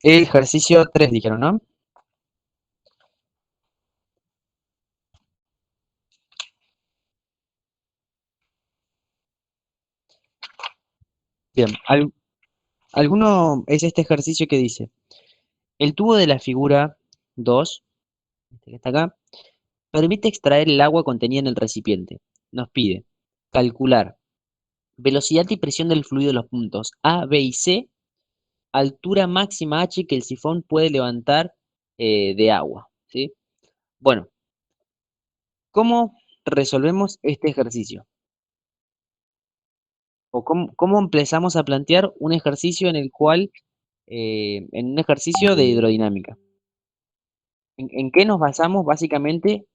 El ejercicio 3 dijeron, ¿no? Bien, alguno es este ejercicio que dice, el tubo de la figura 2, este que está acá, permite extraer el agua contenida en el recipiente. Nos pide calcular velocidad y presión del fluido en los puntos A, B y C, altura máxima H que el sifón puede levantar de agua, ¿sí? Bueno, ¿cómo resolvemos este ejercicio? ¿O cómo empezamos a plantear un ejercicio en el cual, en un ejercicio de hidrodinámica? ¿En qué nos basamos básicamente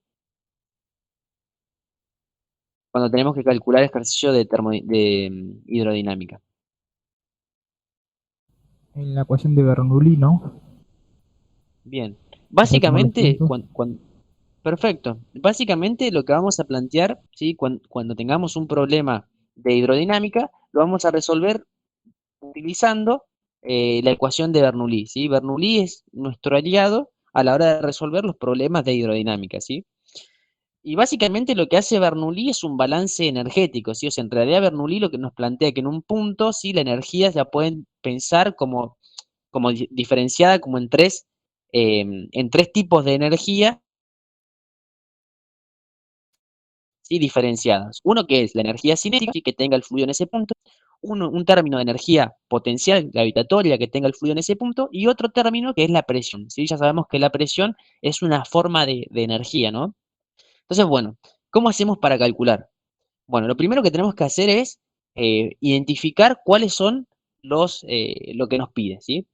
cuando tenemos que calcular ejercicio de hidrodinámica? En la ecuación de Bernoulli, ¿no? Bien, Que está tomar los básicamente, puntos. perfecto. Básicamente lo que vamos a plantear, ¿sí? Cuando tengamos un problema de hidrodinámica, lo vamos a resolver utilizando la ecuación de Bernoulli, ¿sí? Bernoulli es nuestro aliado a la hora de resolver los problemas de hidrodinámica, ¿sí? Y básicamente lo que hace Bernoulli es un balance energético, ¿sí? O sea, en realidad Bernoulli lo que nos plantea que en un punto, ¿sí? La energía se la pueden pensar como diferenciada como en tres tipos de energía, ¿sí? Diferenciadas. Uno que es la energía cinética, ¿sí? Que tenga el fluido en ese punto. Un término de energía potencial gravitatoria que tenga el fluido en ese punto. Y otro término que es la presión, ¿sí? Ya sabemos que la presión es una forma de energía, ¿no? Entonces, bueno, ¿cómo hacemos para calcular? Bueno, lo primero que tenemos que hacer es identificar cuáles son lo que nos pide, ¿sí?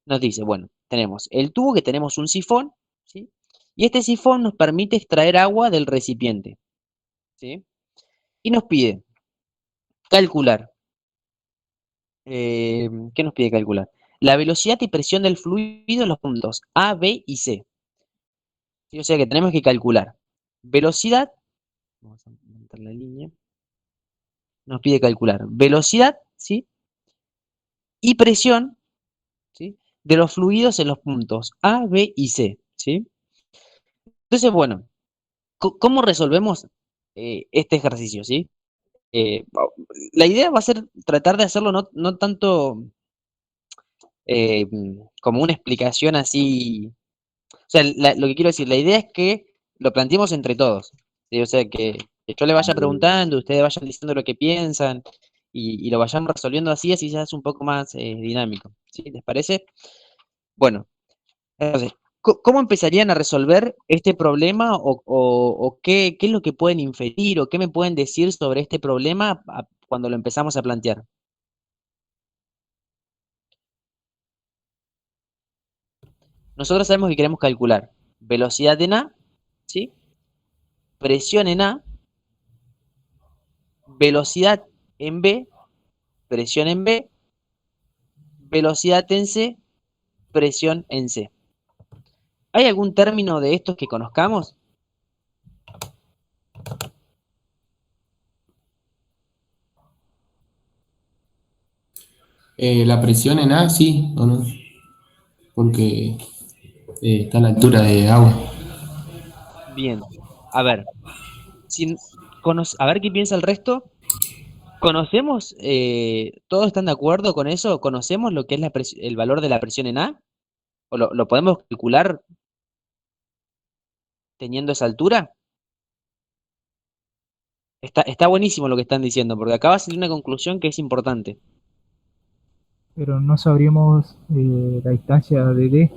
Nos dice, bueno, tenemos el tubo que tenemos un sifón, ¿sí? Y este sifón nos permite extraer agua del recipiente, ¿sí? Y nos pide calcular, ¿qué nos pide calcular? La velocidad y presión del fluido en los puntos A, B y C, ¿sí? O sea que tenemos que calcular velocidad, vamos a aumentar la línea, nos pide calcular velocidad, ¿sí? Y presión, ¿sí? De los fluidos en los puntos A, B y C, ¿sí? Entonces, bueno, ¿cómo resolvemos este ejercicio, ¿sí? Eh, la idea va a ser tratar de hacerlo no tanto eh, como una explicación así. O sea, lo que quiero decir, la idea es que lo planteemos entre todos, ¿sí? O sea, que yo le vaya preguntando, ustedes vayan diciendo lo que piensan y lo vayamos resolviendo así ya es un poco más dinámico, ¿sí? ¿Les parece? Bueno, entonces, ¿cómo empezarían a resolver este problema o qué es lo que pueden inferir o qué me pueden decir sobre este problema cuando lo empezamos a plantear? Nosotros sabemos que queremos calcular velocidad en A, ¿sí? Presión en A, velocidad en B, presión en B, velocidad en C, presión en C. ¿Hay algún término de estos que conozcamos? La presión en A, sí, ¿o no? Porque está a la altura de agua. Bien, a ver, a ver qué piensa el resto. ¿Conocemos, todos están de acuerdo con eso? ¿Conocemos lo que es el valor de la presión en A? ¿O lo podemos calcular teniendo esa altura? Está buenísimo lo que están diciendo, porque acaba de salir una conclusión que es importante. Pero no sabríamos la distancia de D.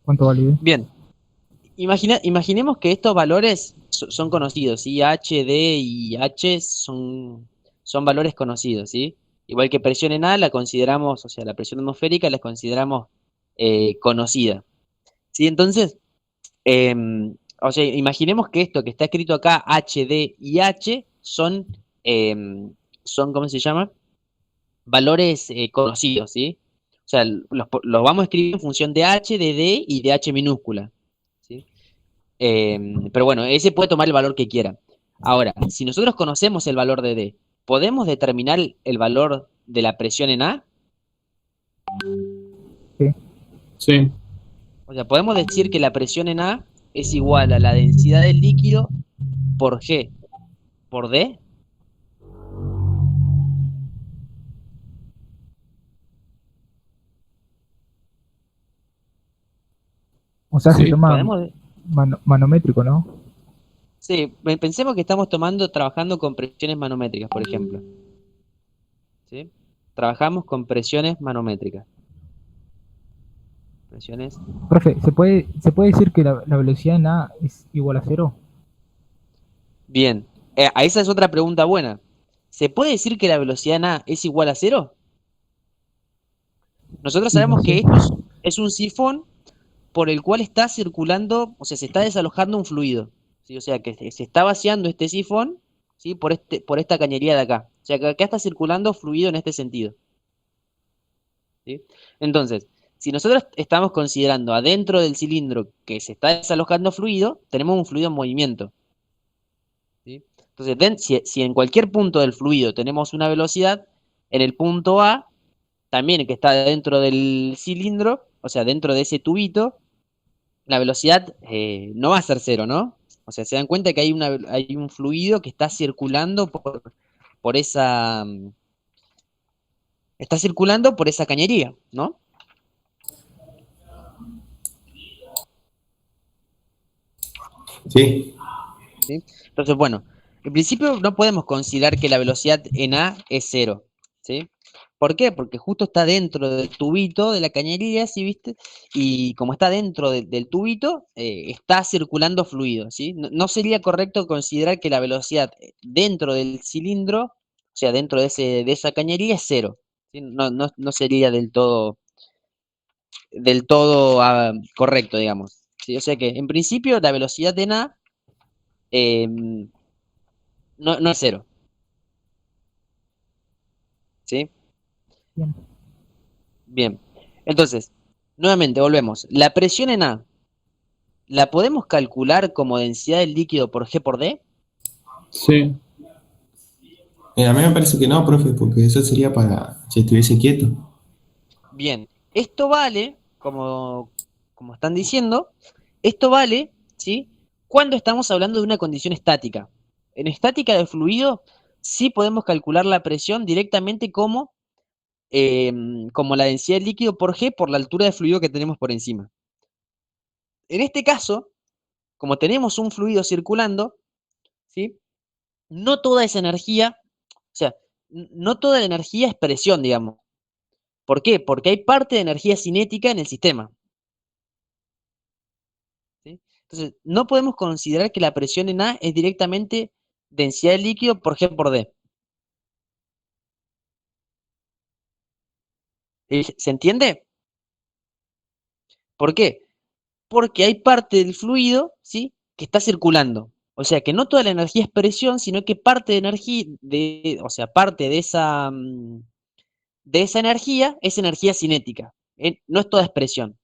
¿Cuánto vale D? Bien, imaginemos que estos valores son conocidos, ¿sí? H, D y H son valores conocidos, ¿sí? Igual que presión en A la consideramos, o sea, la presión atmosférica la consideramos conocida, ¿sí? Entonces, o sea, imaginemos que esto que está escrito acá, H, D y H, ¿cómo se llama? Valores conocidos, ¿sí? O sea, los vamos a escribir en función de H, de D y de H minúscula, ¿sí? Pero bueno, ese puede tomar el valor que quiera. Ahora, si nosotros conocemos el valor de D, ¿podemos determinar el valor de la presión en A? Sí. Sí, O sea, podemos decir que la presión en A es igual a la densidad del líquido por G por D. O sea, se sí, toma Podemos, manométrico, ¿no? sí, pensemos que estamos trabajando con presiones manométricas, por ejemplo. ¿Sí? Trabajamos con presiones manométricas. Presiones. Profe, ¿se puede decir que la velocidad en A es igual a cero? Bien. A esa es otra pregunta buena. ¿Se puede decir que la velocidad en A es igual a cero? Nosotros Y no sabemos que sé. es un sifón por el cual está circulando, o sea, se está desalojando un fluido. ¿Sí? O sea, que se está vaciando este sifón, ¿sí? Por esta cañería de acá. O sea, que acá está circulando fluido en este sentido. ¿Sí? Entonces, si nosotros estamos considerando adentro del cilindro que se está desalojando fluido, tenemos un fluido en movimiento. ¿Sí? Entonces, si en cualquier punto del fluido tenemos una velocidad, en el punto A, también que está dentro del cilindro, o sea, dentro de ese tubito, la velocidad no va a ser cero, ¿no? O sea, se dan cuenta que hay un fluido que está circulando por esa, está circulando por esa cañería, ¿no? sí, ¿Sí? Entonces, bueno, en principio no podemos considerar que la velocidad en A es cero, ¿sí? ¿Por qué? Porque justo está dentro del tubito de la cañería, ¿sí viste? Y como está dentro del tubito, está circulando fluido, ¿sí? No sería correcto considerar que la velocidad dentro del cilindro, o sea, dentro de esa cañería es cero, ¿sí? No sería del todo correcto, digamos, ¿sí? O sea que, en principio, la velocidad en A em, no es cero, ¿sí? Bien. Bien. Entonces, nuevamente, volvemos. La presión en A, ¿la podemos calcular como densidad del líquido por G por D? sí. A mí me parece que no, profe, porque eso sería para si estuviese quieto. Bien. Esto vale, como están diciendo, esto vale, ¿sí? Cuando estamos hablando de una condición estática. En estática de fluido, sí podemos calcular la presión directamente como la densidad del líquido por G por la altura de fluido que tenemos por encima. En este caso, como tenemos un fluido circulando, ¿sí? No toda esa energía, o sea, no toda la energía es presión, digamos. ¿Por qué? Porque hay parte de energía cinética en el sistema, ¿sí? Entonces, no podemos considerar que la presión en A es directamente densidad del líquido por G por D. ¿Se entiende? ¿Por qué? Porque hay parte del fluido, ¿sí? Que está circulando. O sea, que no toda la energía es presión, sino que parte de energía, o sea, parte de esa energía es energía cinética. No es toda expresión,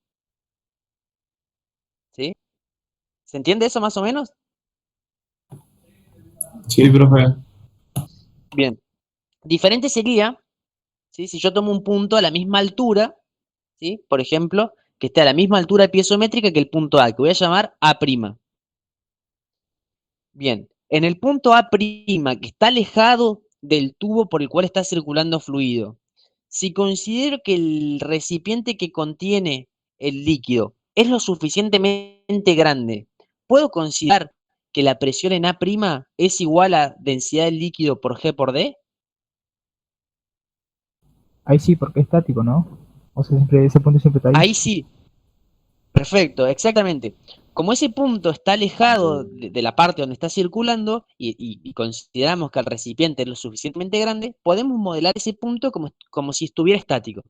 ¿sí? ¿Se entiende eso más o menos? Sí, profe. Bien. Diferente sería, ¿sí? Si yo tomo un punto a la misma altura, ¿sí? Por ejemplo, que esté a la misma altura piezométrica que el punto A, que voy a llamar A'. Bien. En el punto A', que está alejado del tubo por el cual está circulando fluido, si considero que el recipiente que contiene el líquido es lo suficientemente grande, ¿puedo considerar que la presión en A' es igual a densidad del líquido por G por D? Ahí sí, porque es estático, ¿no? O sea, siempre, ese punto siempre está ahí. Ahí sí, perfecto, exactamente. Como ese punto está alejado de la parte donde está circulando y consideramos que el recipiente es lo suficientemente grande, podemos modelar ese punto como si estuviera estático.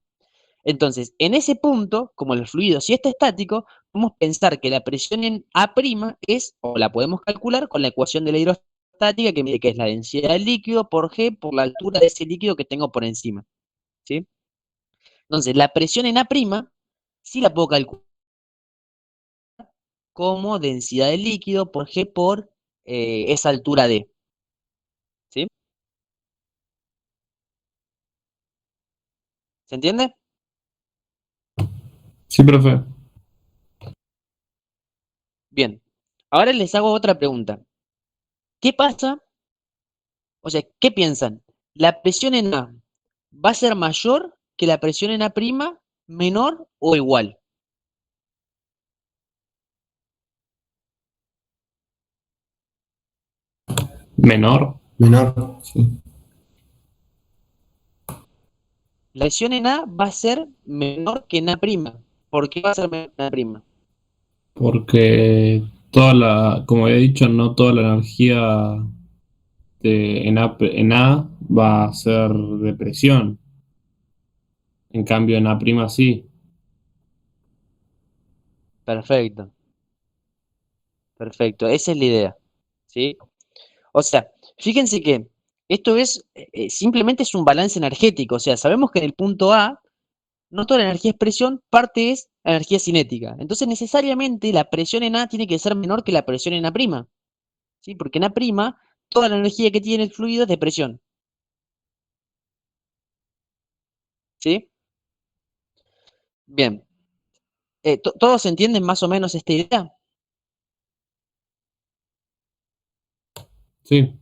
Entonces, en ese punto, como el fluido sí está estático, podemos pensar que la presión en A' o la podemos calcular con la ecuación de la hidrostática, que mide que es la densidad del líquido por G por la altura de ese líquido que tengo por encima, ¿sí? Entonces, la presión en A' sí la puedo calcular como densidad del líquido por G por esa altura D, ¿sí? ¿Se entiende? Sí, profe. Bien, ahora les hago otra pregunta. ¿Qué pasa? O sea, ¿qué piensan? ¿La presión en A va a ser mayor que la presión en A', menor o igual? Menor. Menor, sí. La presión en A va a ser menor que en A'. ¿Por qué va a ser menor que en A'? Porque como he dicho, no toda la energía en A va a ser de presión. En cambio, en A' sí. Perfecto, perfecto. Esa es la idea. ¿Sí? O sea, fíjense que esto es simplemente es un balance energético. O sea, sabemos que en el punto A no toda la energía es presión, parte es energía cinética. Entonces, necesariamente la presión en A tiene que ser menor que la presión en A', ¿sí? Porque en A', toda la energía que tiene el fluido es de presión, ¿sí? Bien. ¿Todos entienden más o menos esta idea? Sí.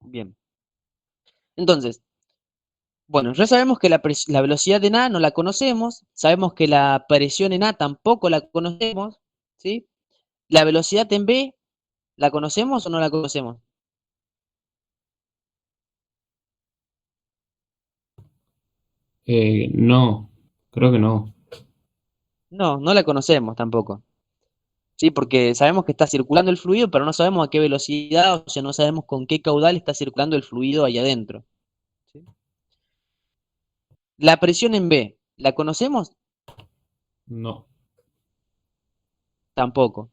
Bien. Entonces, bueno, ya sabemos que la velocidad en A no la conocemos, sabemos que la presión en A tampoco la conocemos, ¿sí? La velocidad en B, ¿la conocemos o no la conocemos? No, creo que no. No, no la conocemos tampoco. ¿Sí? Porque sabemos que está circulando el fluido, pero no sabemos a qué velocidad, o sea, no sabemos con qué caudal está circulando el fluido ahí adentro. ¿Sí? La presión en B, ¿la conocemos? No, Tampoco.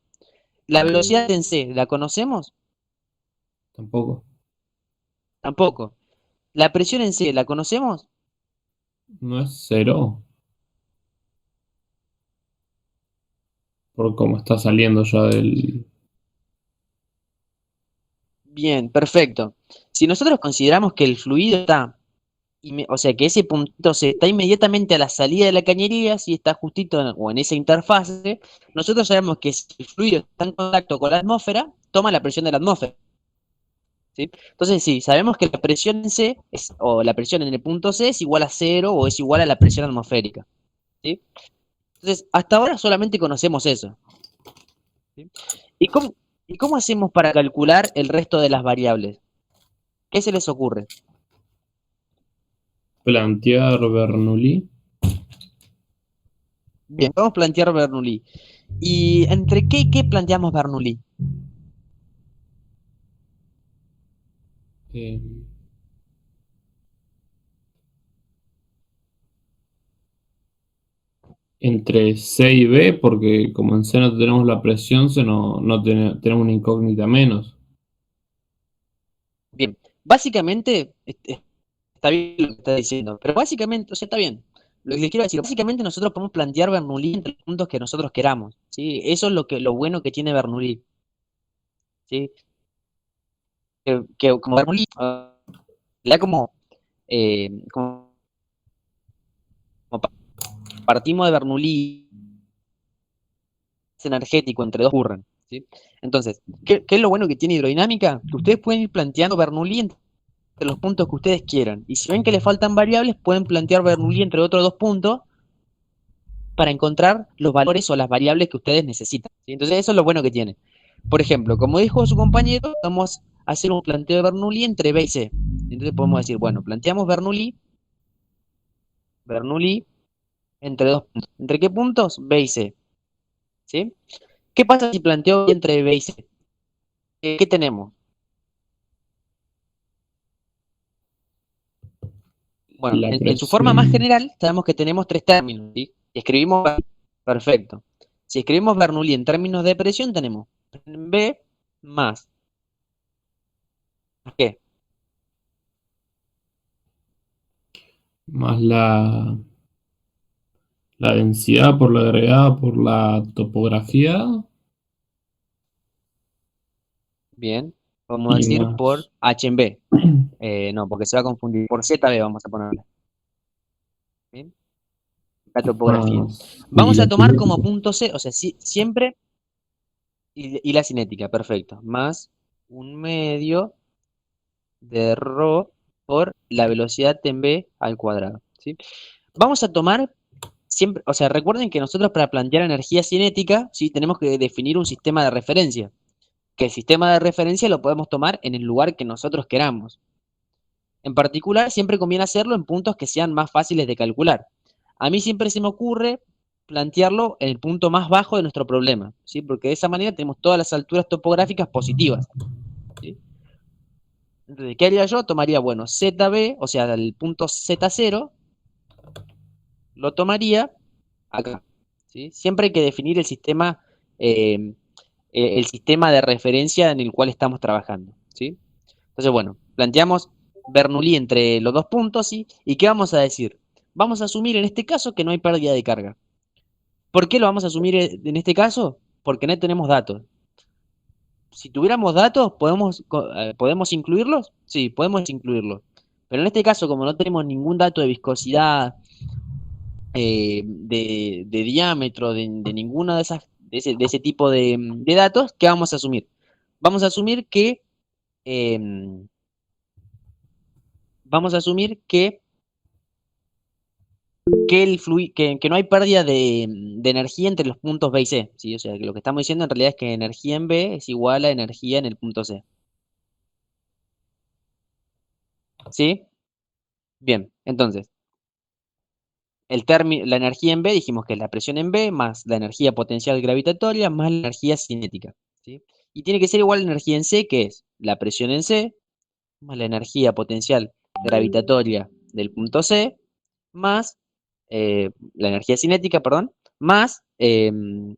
La velocidad en C, ¿la conocemos? tampoco. Tampoco. La presión en C, ¿la conocemos? No es cero, por cómo está saliendo ya del... Bien, perfecto. Si nosotros consideramos que el fluido está, o sea, que ese puntito C está inmediatamente a la salida de la cañería, si está justito o en esa interfase, nosotros sabemos que si el fluido está en contacto con la atmósfera, toma la presión de la atmósfera. ¿Sí? Entonces, sí, sabemos que la presión en C, o la presión en el punto C es igual a cero o es igual a la presión atmosférica. ¿Sí? Entonces, hasta ahora solamente conocemos eso. ¿Sí? ¿Y cómo, y cómo hacemos para calcular el resto de las variables? ¿Qué se les ocurre? Plantear Bernoulli Bien, vamos a plantear Bernoulli. ¿Y entre qué y qué planteamos Bernoulli? eh, entre C y B, porque como en C no tenemos la presión, tenemos una incógnita menos. Bien, básicamente, está bien lo que está diciendo, pero básicamente, o sea, está bien. Lo que les quiero decir, básicamente nosotros podemos plantear Bernoulli entre los puntos que nosotros queramos, ¿sí? Eso es lo bueno que tiene Bernoulli, ¿sí? Que como Bernoulli, le da como partimos de Bernoulli es energético entre dos ocurren, ¿sí? Entonces, ¿qué es lo bueno que tiene hidrodinámica? Que ustedes pueden ir planteando Bernoulli entre los puntos que ustedes quieran. Y si ven que les faltan variables, pueden plantear Bernoulli entre otros dos puntos para encontrar los valores o las variables que ustedes necesitan, ¿sí? Entonces, eso es lo bueno que tiene. Por ejemplo, como dijo su compañero, vamos a hacer un planteo de Bernoulli entre B y C. Entonces podemos decir, bueno, planteamos Bernoulli entre dos puntos. ¿Entre qué puntos? B y C. ¿Sí? ¿Qué pasa si planteo entre B y C? ¿Qué tenemos? Bueno, La en su forma más presión general, sabemos que tenemos tres términos, ¿sí? Si escribimos, perfecto. Si escribimos Bernoulli en términos de presión, tenemos B más, ¿qué? más la densidad por la agregada por la topografía Bien, vamos a y decir por más... H en B. No, porque se va a confundir. Por ZB vamos a ponerle. ¿Bien? la topografía. Más. Vamos Y a la tomar como cinética. punto C, o sea, siempre, y la cinética, perfecto, más un medio de ρ por la velocidad en v al cuadrado, ¿sí? Vamos a tomar siempre, o sea, recuerden que nosotros para plantear energía cinética, ¿sí? Tenemos que definir un sistema de referencia, que el sistema de referencia lo podemos tomar en el lugar que nosotros queramos. En particular, siempre conviene hacerlo en puntos que sean más fáciles de calcular. A mí siempre se me ocurre plantearlo en el punto más bajo de nuestro problema, ¿sí? Porque de esa manera tenemos todas las alturas topográficas positivas, ¿sí? Entonces, ¿qué haría yo? Tomaría, bueno, ZB, o sea, el punto Z0, lo tomaría acá, ¿sí? Siempre hay que definir eh, el sistema de referencia en el cual estamos trabajando, ¿sí? Entonces, bueno, planteamos Bernoulli entre los dos puntos, ¿sí? ¿Y qué vamos a decir? Vamos a asumir en este caso que no hay pérdida de carga. ¿Por qué lo vamos a asumir en este caso? Porque no tenemos datos. Si tuviéramos datos, ¿podemos incluirlos? Sí, podemos incluirlos. Pero en este caso, como no tenemos ningún dato de viscosidad, de diámetro, de ninguna de esas, de ese tipo de datos, ¿qué vamos a asumir? Vamos a asumir eh, vamos a asumir que no hay pérdida de energía entre los puntos B y C, ¿sí? O sea, que lo que estamos diciendo en realidad es que energía en B es igual a energía en el punto C, ¿sí? Bien, entonces, la energía en B dijimos que es la presión en B más la energía potencial gravitatoria más la energía cinética, ¿sí? Y tiene que ser igual a la energía en C, que es la presión en C más la energía potencial gravitatoria del punto C más la energía cinética, perdón, más el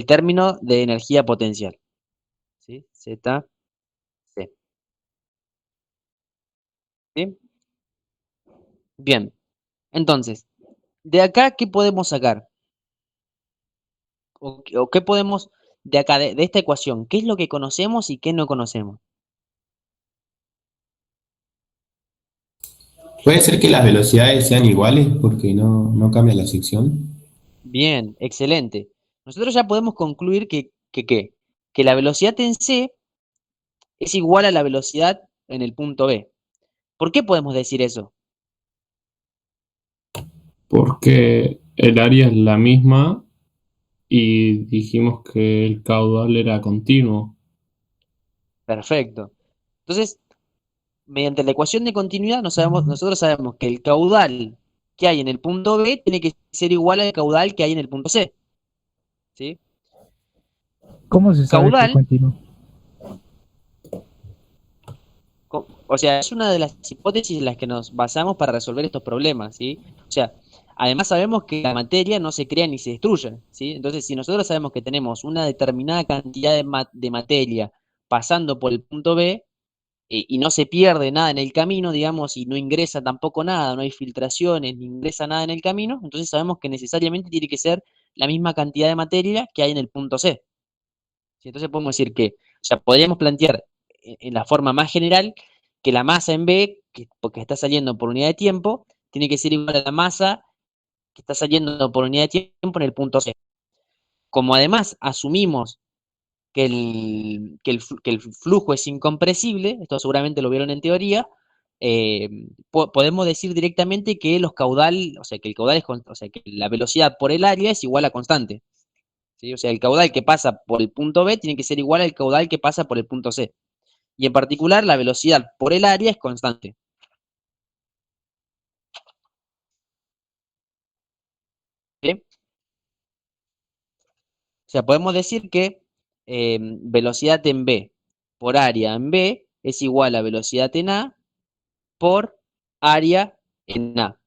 término de energía potencial, ¿sí? Z, C, ¿sí? Bien, entonces, de acá, ¿qué podemos sacar? ¿O qué podemos de acá, de esta ecuación? ¿Qué es lo que conocemos y qué no conocemos? Puede ser que las velocidades sean iguales porque no cambia la sección. Bien, excelente. Nosotros ya podemos concluir que la velocidad en C es igual a la velocidad en el punto B. ¿Por qué podemos decir eso? Porque el área es la misma y dijimos que el caudal era continuo. Perfecto. Entonces, mediante la ecuación de continuidad nosotros sabemos que el caudal que hay en el punto B tiene que ser igual al caudal que hay en el punto C, ¿sí? ¿Cómo se sabe que es Caudal, continuo? o sea, es una de las hipótesis en las que nos basamos para resolver estos problemas, ¿sí? O sea, además sabemos que la materia no se crea ni se destruye, ¿sí? Entonces, si nosotros sabemos que tenemos una determinada cantidad de materia pasando por el punto B, y no se pierde nada en el camino, digamos, y no ingresa tampoco nada, no hay filtraciones, ni ingresa nada en el camino, entonces sabemos que necesariamente tiene que ser la misma cantidad de materia que hay en el punto C. ¿Sí? Entonces podemos decir que, o sea, podríamos plantear en la forma más general que la masa en B, porque está saliendo por unidad de tiempo, tiene que ser igual a la masa que está saliendo por unidad de tiempo en el punto C. Como además asumimos que el flujo es incompresible, esto seguramente lo vieron en teoría, eh, podemos decir directamente que o sea, que el caudal o sea, que la velocidad por el área es igual a constante, ¿sí? O sea, el caudal que pasa por el punto B tiene que ser igual al caudal que pasa por el punto C. Y en particular, la velocidad por el área es constante. ¿Sí? O sea, podemos decir que velocidad en B por área en B es igual a velocidad en A por área en A,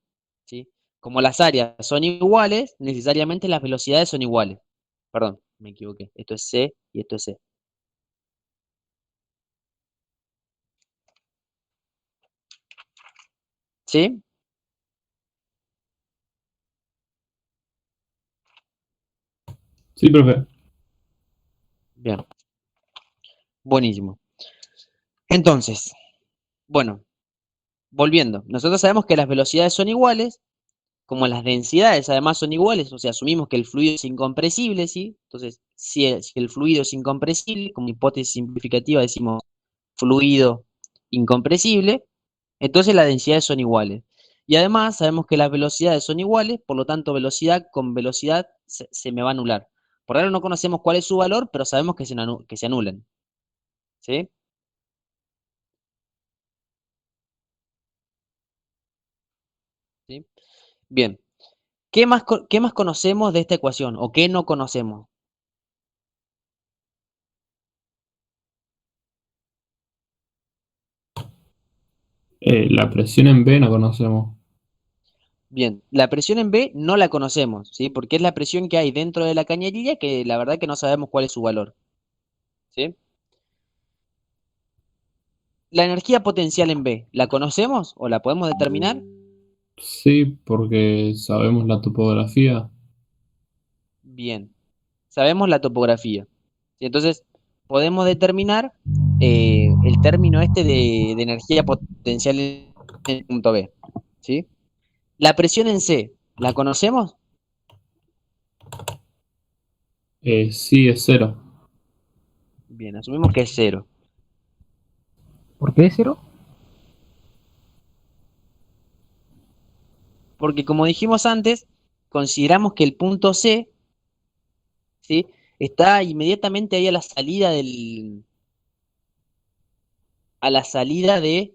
¿sí? Como las áreas son iguales, necesariamente las velocidades son iguales. Perdón, me equivoqué. Esto es C y esto es C. ¿Sí? Sí, profe. Bien, buenísimo. Entonces, bueno, volviendo. Nosotros sabemos que las velocidades son iguales, como las densidades además son iguales, o sea, asumimos que el fluido es incompresible, ¿sí? Entonces, si el fluido es incompresible, como hipótesis simplificativa decimos fluido incompresible, entonces las densidades son iguales. Y además sabemos que las velocidades son iguales, por lo tanto velocidad con velocidad se me va a anular. Por ahora no conocemos cuál es su valor, pero sabemos que que se anulan. ¿Sí? ¿Sí? Bien. ¿Qué más conocemos de esta ecuación? ¿O qué no conocemos? La presión en B no conocemos. Bien, la presión en B no la conocemos, ¿sí? Porque es la presión que hay dentro de la cañería que la verdad que no sabemos cuál es su valor. ¿Sí? La energía potencial en B, ¿la conocemos o la podemos determinar? Sí, porque sabemos la topografía. Bien, sabemos la topografía. ¿Sí? Entonces, podemos determinar el término este de energía potencial en el punto B. ¿Sí? La presión en C, ¿la conocemos? Sí, es cero. Bien, asumimos que es cero. ¿Por qué es cero? Porque como dijimos antes, consideramos que el punto C, ¿sí? Está inmediatamente ahí a la salida a la salida de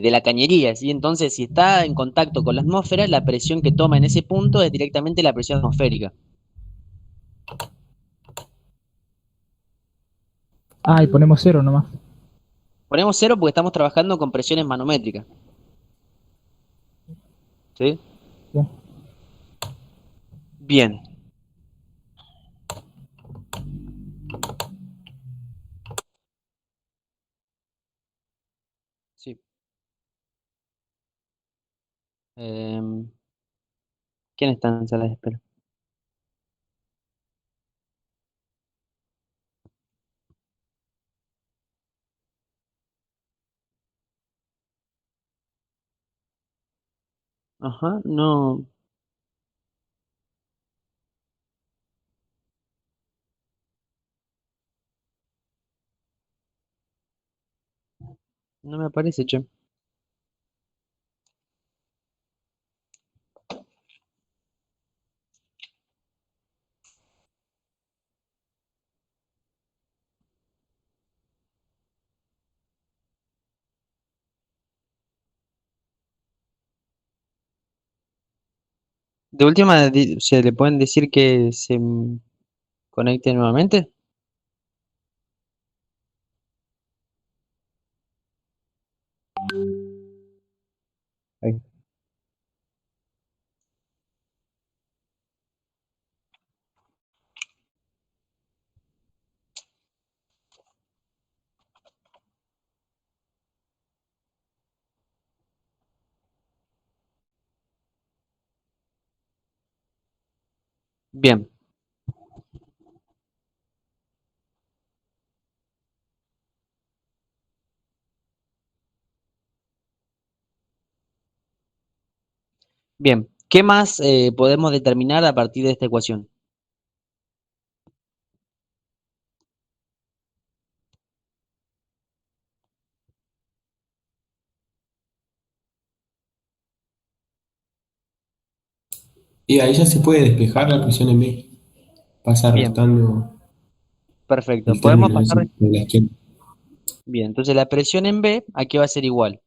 la cañería, ¿sí? Entonces, si está en contacto con la atmósfera, la presión que toma en ese punto es directamente la presión atmosférica. Ah, y ponemos cero nomás. Ponemos cero porque estamos trabajando con presiones manométricas, ¿sí? Ya. Bien. Sí. Em, ¿Quién está en sala de espera? Ajá, no, no me aparece, che. De última, ¿se le pueden decir que se conecte nuevamente? Ahí. Bien, bien. ¿Qué más podemos determinar a partir de esta ecuación? Y ahí ya se puede despejar la presión en B. Pasa Bien, restando perfecto. el Podemos término ese pasar. de la izquierda. Bien, entonces la presión en B, ¿a qué va a ser igual?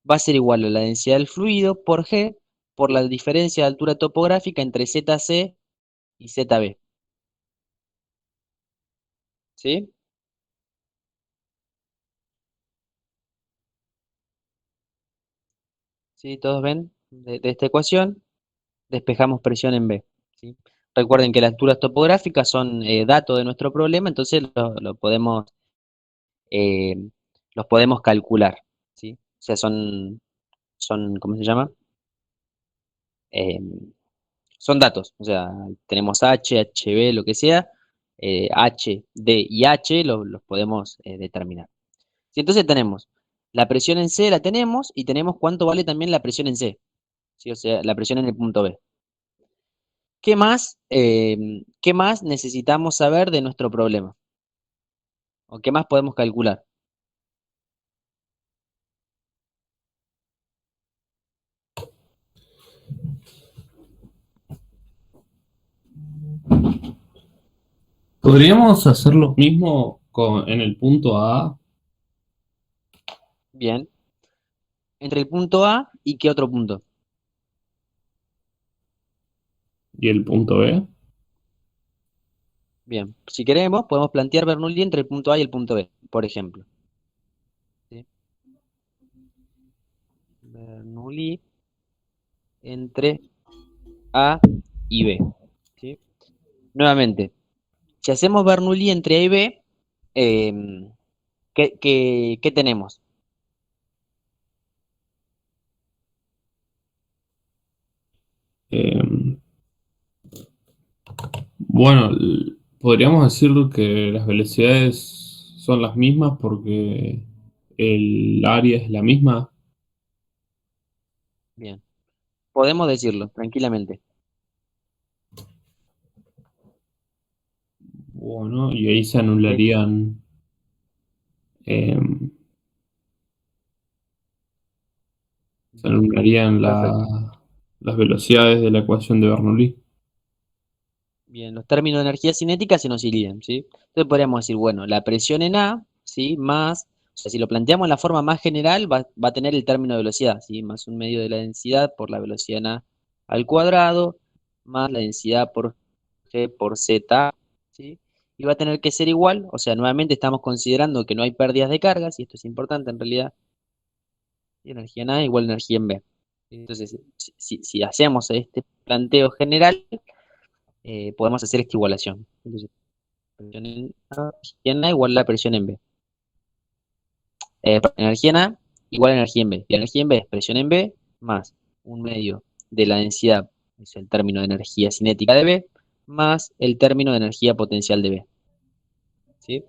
Va a ser igual a la densidad del fluido por G por la diferencia de altura topográfica entre ZC y ZB. ¿Sí? ¿Sí? ¿Todos ven? De esta ecuación, despejamos presión en B. ¿Sí? Recuerden que las alturas topográficas son datos de nuestro problema, entonces eh, los podemos calcular. ¿Sí? O sea, ¿cómo se llama? Eh, Son datos, o sea, tenemos H, HB, lo que sea, H, D y H los podemos determinar. Si entonces tenemos la presión en C, la tenemos, y tenemos cuánto vale también la presión en C. ¿sí? O sea, la presión en el punto B. ¿Qué más necesitamos saber de nuestro problema? ¿O qué más podemos calcular? ¿Podríamos hacer lo mismo en el punto A Bien. Entre el punto A y qué otro punto. y el punto B? Bien. Si queremos, podemos plantear Bernoulli entre el punto A y el punto B, por ejemplo. ¿Sí? Bernoulli entre A y B. ¿Sí? Nuevamente, si hacemos Bernoulli entre A y B, eh, ¿qué tenemos? Eh, bueno, podríamos decir que las velocidades son las mismas porque el área es la misma. Bien. Podemos decirlo tranquilamente. Bueno, y ahí ¿Sí? eh, se Bien. anularían Perfecto. las velocidades de la ecuación de Bernoulli. Bien, los términos de energía cinética se nos irían, ¿sí? Entonces podríamos decir, bueno, la presión en A, ¿sí? Más, o sea, si lo planteamos en la forma más general, va a tener el término de velocidad, ¿sí? Más un medio de la densidad por la velocidad en A al cuadrado, más la densidad por G por Z, ¿sí? Y va a tener que ser igual, o sea, nuevamente estamos considerando que no hay pérdidas de cargas, y esto es importante en realidad, y energía en A igual a energía en B. Entonces, si hacemos este planteo general, podemos hacer esta igualación. Entonces, presión en A igual a la presión en B. Energía en A igual a energía en B. Y energía en B es presión en B más un medio de la densidad, es el término de energía cinética de B, más el término de energía potencial de B. ¿Sí?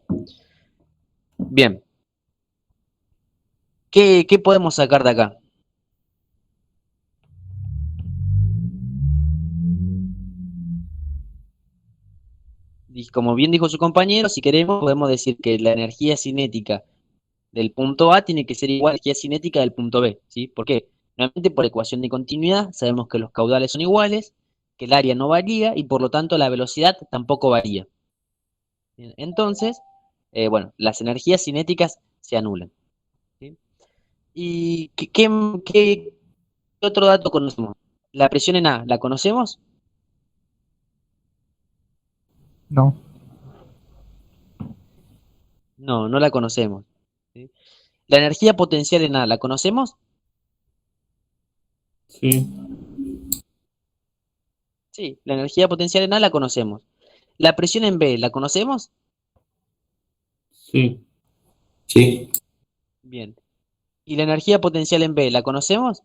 Bien. ¿Qué podemos sacar de acá? Y como bien dijo su compañero, si queremos, podemos decir que la energía cinética del punto A tiene que ser igual a la energía cinética del punto B, ¿sí? ¿Por qué? Nuevamente por ecuación de continuidad, sabemos que los caudales son iguales, que el área no varía y por lo tanto la velocidad tampoco varía. Bien, entonces, bueno, las energías cinéticas se anulan, ¿sí? ¿Y qué otro dato conocemos? La presión en A, ¿la conocemos? No, No, no la conocemos, ¿sí? La energía potencial en A, ¿la conocemos? Sí, Sí, la energía potencial en A la conocemos. La presión en B, ¿la conocemos? sí, Sí, Bien. ¿Y la energía potencial en B, la conocemos?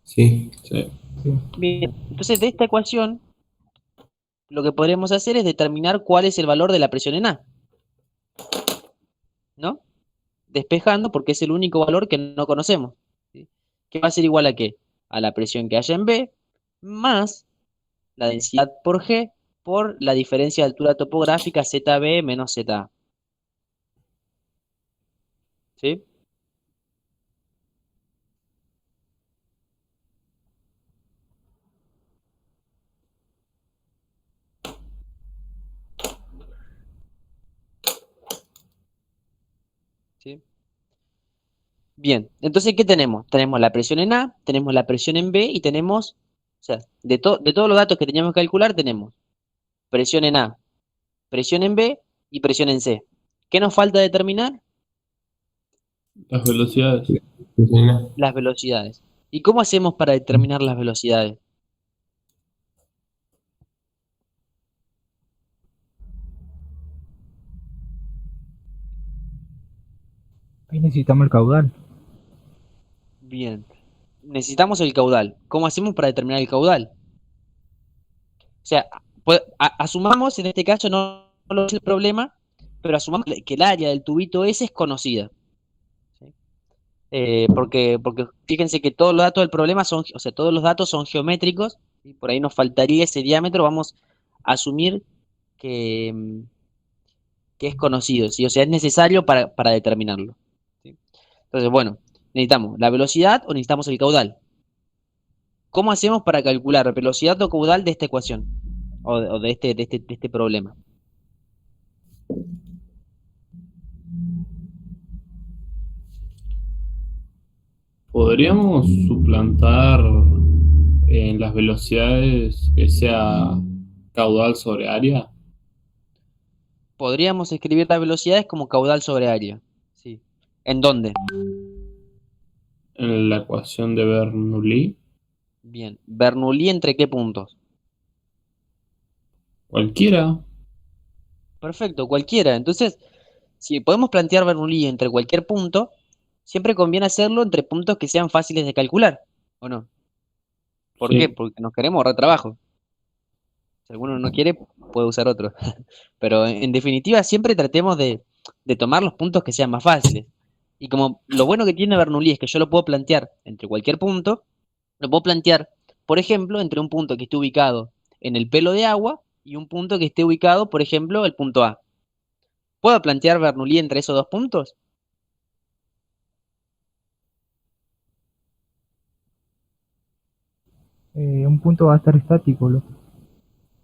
sí. sí. sí, Bien. Entonces, de esta ecuación, lo que podremos hacer es determinar cuál es el valor de la presión en A, ¿no? Despejando porque es el único valor que no conocemos, ¿sí? ¿Qué va a ser igual a qué? A la presión que haya en B más la densidad por G por la diferencia de altura topográfica ZB menos ZA, ¿sí? ¿Sí? Bien, entonces, ¿qué tenemos? Tenemos la presión en A, tenemos la presión en B y tenemos, o sea, de todos los datos que teníamos que calcular, tenemos presión en A, presión en B y presión en C. ¿Qué nos falta determinar? Las velocidades. Funciona. Las velocidades. ¿Y cómo hacemos para determinar las velocidades? ahí necesitamos el caudal. Bien, necesitamos el caudal. ¿Cómo hacemos para determinar el caudal? O sea, asumamos en este caso no lo es el problema, pero asumamos que el área del tubito ese es conocida, ¿sí? porque fíjense que todos los datos del problema son, o sea, todos los datos son geométricos, y por ahí nos faltaría ese diámetro, vamos a asumir que, que es conocido, ¿sí? O sea, es necesario para determinarlo. ¿Sí? Entonces, bueno, necesitamos la velocidad o necesitamos el caudal. ¿Cómo hacemos para calcular velocidad o caudal de esta ecuación? O de este problema. ¿Podríamos suplantar en las velocidades que sea caudal sobre área? Podríamos escribir las velocidades como caudal sobre área. ¿Sí? ¿En dónde? En la ecuación de Bernoulli. Bien. ¿Bernoulli entre qué puntos? Cualquiera. Perfecto, cualquiera. Entonces, si podemos plantear Bernoulli entre cualquier punto, siempre conviene hacerlo entre puntos que sean fáciles de calcular, ¿o no? ¿Por qué? Sí. Porque nos queremos ahorrar trabajo. Si alguno no quiere, puede usar otro. Pero en definitiva, siempre tratemos de tomar los puntos que sean más fáciles. Y como lo bueno que tiene Bernoulli es que yo lo puedo plantear entre cualquier punto, lo puedo plantear, por ejemplo, entre un punto que esté ubicado en el pelo de agua y un punto que esté ubicado, por ejemplo, el punto A. ¿Puedo plantear Bernoulli entre esos dos puntos? Un punto va a estar estático, loco.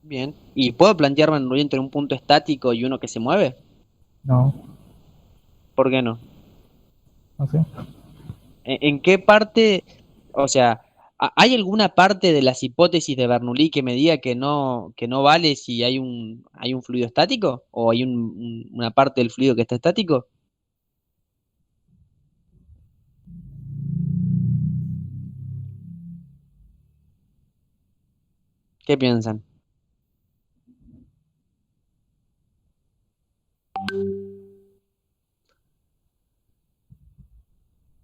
Bien. ¿Y puedo plantear Bernoulli entre un punto estático y uno que se mueve? No, ¿Por qué no? no sé. ¿En qué parte, o sea, hay alguna parte de las hipótesis de Bernoulli que me diga que no vale si hay un fluido estático? ¿O hay una parte del fluido que está estático? ¿Qué piensan?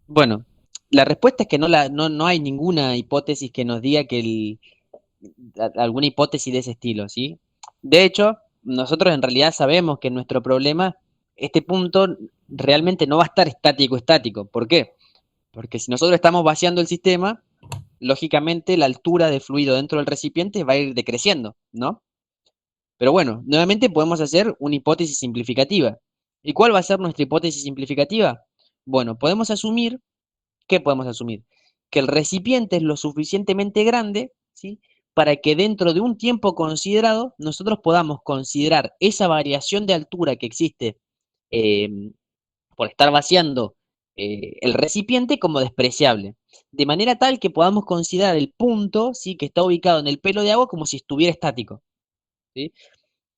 Bueno, la respuesta es que no hay ninguna hipótesis que nos diga que alguna hipótesis de ese estilo, ¿sí? De hecho, nosotros en realidad sabemos que en nuestro problema este punto realmente no va a estar estático, estático. ¿Por qué? Porque si nosotros estamos vaciando el sistema, lógicamente la altura de fluido dentro del recipiente va a ir decreciendo, ¿no? Pero bueno, nuevamente podemos hacer una hipótesis simplificativa. ¿Y cuál va a ser nuestra hipótesis simplificativa? Bueno, podemos asumir, ¿qué podemos asumir? Que el recipiente es lo suficientemente grande, ¿sí? Para que dentro de un tiempo considerado nosotros podamos considerar esa variación de altura que existe eh, por estar vaciando el recipiente como despreciable, de manera tal que podamos considerar el punto, ¿sí? Que está ubicado en el pelo de agua como si estuviera estático, ¿sí?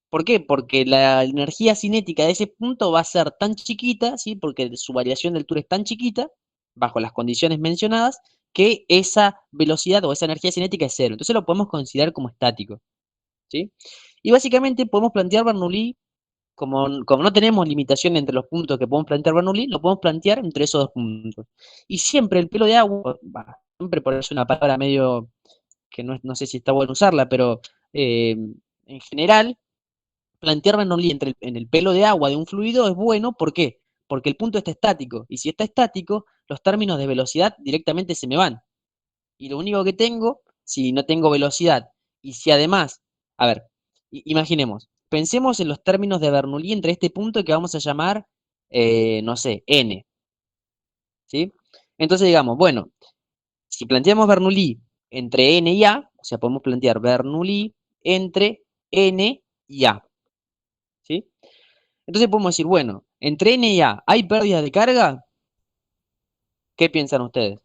¿Por qué? Porque la energía cinética de ese punto va a ser tan chiquita, ¿sí? Porque su variación de altura es tan chiquita, bajo las condiciones mencionadas, que esa velocidad o esa energía cinética es cero. Entonces lo podemos considerar como estático, ¿sí? Y básicamente podemos plantear Bernoulli, como no tenemos limitación entre los puntos que podemos plantear Bernoulli, lo podemos plantear entre esos dos puntos. Y siempre el pelo de agua, siempre por eso una palabra medio que no sé si está bueno usarla, pero en general plantear Bernoulli en el pelo de agua de un fluido es bueno, ¿por qué? Porque el punto está estático, y si está estático, los términos de velocidad directamente se me van. Y lo único que tengo, si no tengo velocidad, y si además, a ver, imaginemos, pensemos en los términos de Bernoulli entre este punto que vamos a llamar, no sé, n, ¿sí? Entonces digamos, bueno, si planteamos Bernoulli entre n y a, o sea, podemos plantear Bernoulli entre n y a, ¿sí? Entonces podemos decir, bueno, entre N y A, ¿hay pérdidas de carga? ¿Qué piensan ustedes?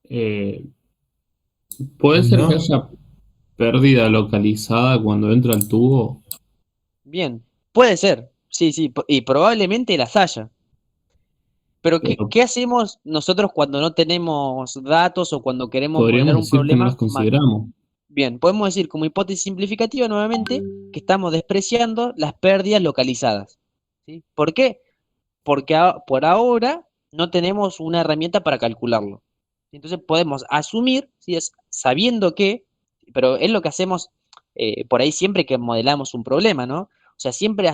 Eh, ¿Puede Y ser que no, haya pérdida localizada cuando entra el tubo? Bien, puede ser, sí, sí, y probablemente las haya. Pero Pero ¿qué hacemos nosotros cuando no tenemos datos o cuando queremos modelar podríamos un decir que no las problema? consideramos. Bien, podemos decir como hipótesis simplificativa nuevamente que estamos despreciando las pérdidas localizadas. ¿Sí? ¿Por qué? Porque por ahora no tenemos una herramienta para calcularlo. Entonces podemos asumir, si es sabiendo que, pero es lo que hacemos por ahí siempre que modelamos un problema, ¿no? O sea, siempre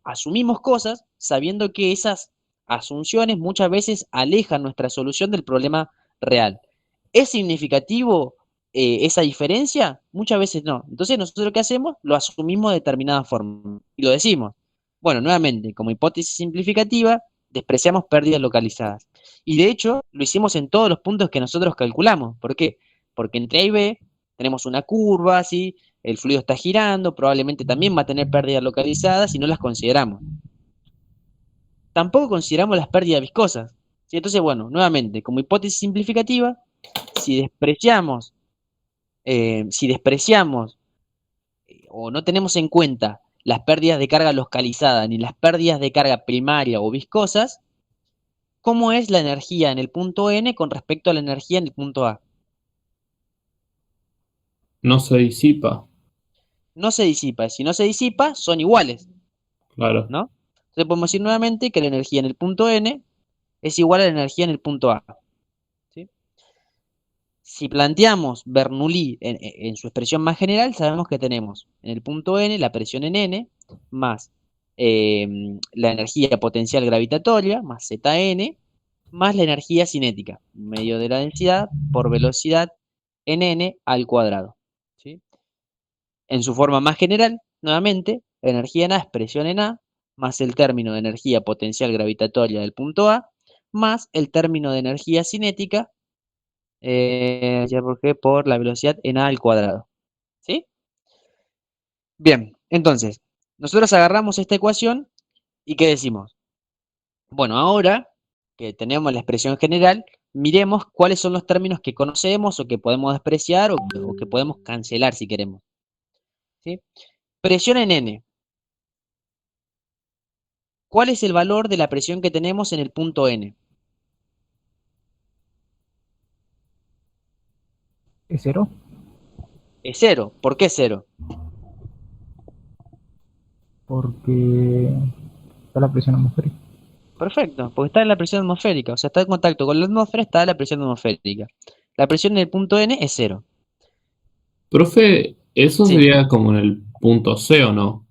asumimos cosas sabiendo que esas asunciones muchas veces alejan nuestra solución del problema real. ¿Es significativo esa diferencia? Muchas veces no. Entonces nosotros lo que hacemos, lo asumimos de determinada forma y lo decimos. Bueno, nuevamente, como hipótesis simplificativa, despreciamos pérdidas localizadas. Y de hecho, lo hicimos en todos los puntos que nosotros calculamos. ¿Por qué? Porque entre A y B tenemos una curva, ¿sí? El fluido está girando, probablemente también va a tener pérdidas localizadas y no las consideramos. Tampoco consideramos las pérdidas viscosas, ¿sí? Entonces, bueno, nuevamente, como hipótesis simplificativa, si despreciamos, o no tenemos en cuenta las pérdidas de carga localizada ni las pérdidas de carga primaria o viscosas, ¿cómo es la energía en el punto N con respecto a la energía en el punto A? No se disipa, No se disipa. Si no se disipa, son iguales, claro. ¿no? Entonces podemos decir nuevamente que la energía en el punto N es igual a la energía en el punto A, ¿sí? Si planteamos Bernoulli en su expresión más general, sabemos que tenemos en el punto N la presión en N más la energía potencial gravitatoria más Zn más la energía cinética, medio de la densidad por velocidad en N al cuadrado, ¿sí? En su forma más general, nuevamente, la energía en A es presión en A más el término de energía potencial gravitatoria del punto A más el término de energía cinética ya por la velocidad en A al cuadrado. ¿Sí? Bien, entonces, nosotros agarramos esta ecuación y ¿qué decimos? Bueno, ahora que tenemos la expresión general, miremos cuáles son los términos que conocemos o que podemos despreciar o que podemos cancelar si queremos. ¿Sí? Presión en N. ¿Cuál es el valor de la presión que tenemos en el punto N? ¿Es cero? Es cero. ¿Por qué cero? Porque está la presión atmosférica. Perfecto, porque está en la presión atmosférica, o sea, está en contacto con la atmósfera, está la presión atmosférica. La presión en el punto N es cero. Profe, eso Sí, sería como en el punto C, ¿o no?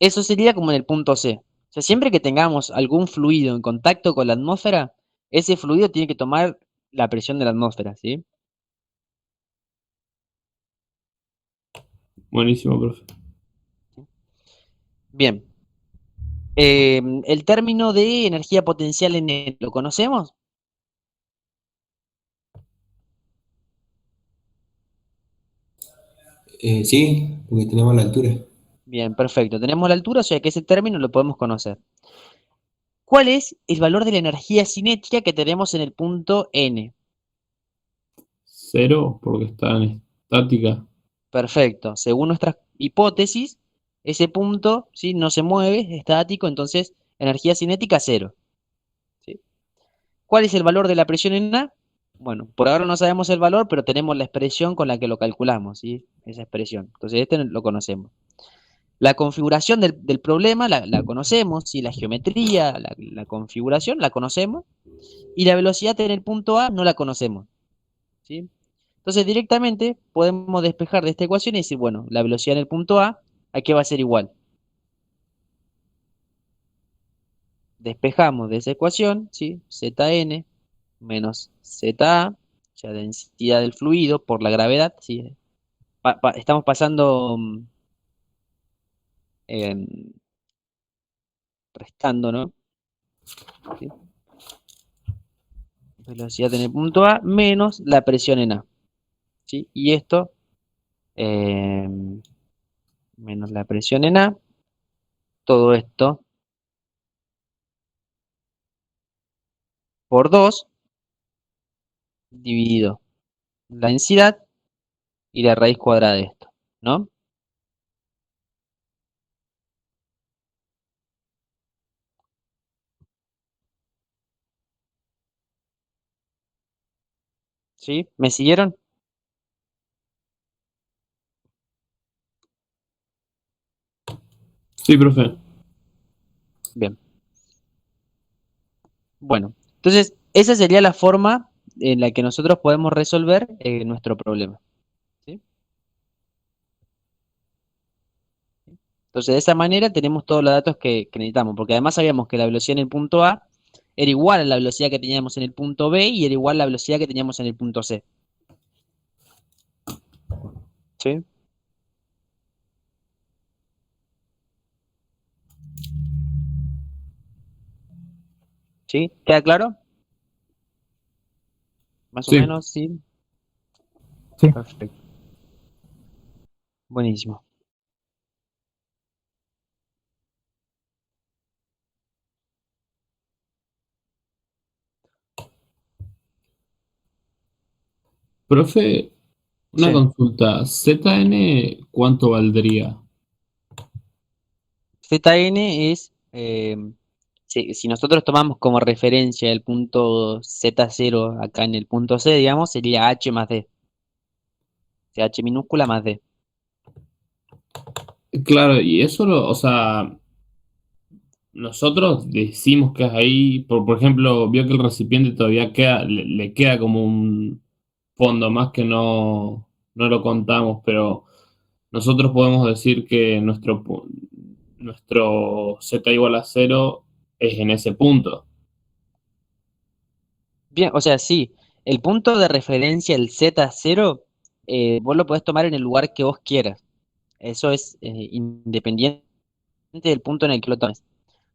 eso sería como en el punto C. O sea, siempre que tengamos algún fluido en contacto con la atmósfera, ese fluido tiene que tomar la presión de la atmósfera, ¿sí? Buenísimo, profe. Bien. El término de energía potencial en N, ¿lo conocemos? Sí, porque tenemos la altura. Bien, perfecto. Tenemos la altura, o sea que ese término lo podemos conocer. ¿Cuál es el valor de la energía cinética que tenemos en el punto N? Cero, porque está en estática. Perfecto. Según nuestras hipótesis, ese punto, ¿sí? No se mueve, es estático, entonces energía cinética cero, ¿sí? ¿Cuál es el valor de la presión en A? Bueno, por ahora no sabemos el valor, pero tenemos la expresión con la que lo calculamos, ¿sí? Esa expresión. Entonces este lo conocemos. La configuración del problema la conocemos, ¿sí? La geometría, la configuración la conocemos, y la velocidad en el punto A no la conocemos, ¿sí? Entonces directamente podemos despejar de esta ecuación y decir, bueno, la velocidad en el punto ¿a qué va a ser igual? Despejamos de esa ecuación, ¿sí? Zn menos Za, o sea, densidad del fluido por la gravedad, ¿sí? Estamos pasando, restando, ¿no? ¿Sí? Velocidad en el punto A menos la presión en A, ¿sí? Y esto, eh, menos la presión en A, todo esto por 2 dividido la densidad y la raíz cuadrada de esto, ¿no? ¿Sí? ¿Me siguieron? Sí, profe. Bien. Bueno, entonces esa sería la forma en la que nosotros podemos resolver nuestro problema, ¿sí? Entonces, de esa manera tenemos todos los datos que necesitamos, porque además sabíamos que la velocidad en el punto A era igual a la velocidad que teníamos en el punto B y era igual a la velocidad que teníamos en el punto C. ¿Sí? ¿Sí? ¿Queda claro? Más o Sí, menos, sí. Sí. Perfecto. Buenísimo. profe, una Sí. consulta. ZN, ¿cuánto valdría? Zn es, si nosotros tomamos como referencia el punto Z0 acá en el punto C, digamos, sería H más D. O sea, H minúscula más D. Claro, y eso o sea, nosotros decimos que es ahí, por ejemplo, vio que el recipiente todavía queda, le queda como un fondo más que no lo contamos, pero nosotros podemos decir que nuestro Z igual a cero es en ese punto. Bien, o sea, sí, el punto de referencia, el Z0, vos lo podés tomar en el lugar que vos quieras. Eso es independiente del punto en el que lo tomes.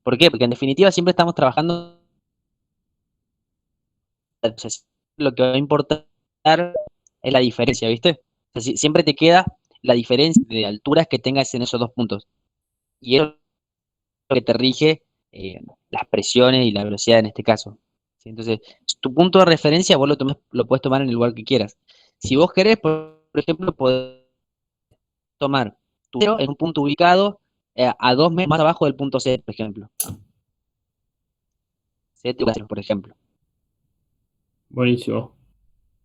¿Por qué? Porque en definitiva siempre estamos trabajando, o sea, lo que va a importar es la diferencia, ¿viste? O sea, siempre te queda la diferencia de alturas que tengas en esos dos puntos. Y eso es lo que te rige las presiones y la velocidad en este caso. ¿Sí? Entonces, tu punto de referencia vos lo puedes tomar en el lugar que quieras. Si vos querés, por ejemplo, podés tomar tu cero en un punto ubicado a 2 metros más abajo del punto C, por ejemplo. C, por ejemplo. Buenísimo,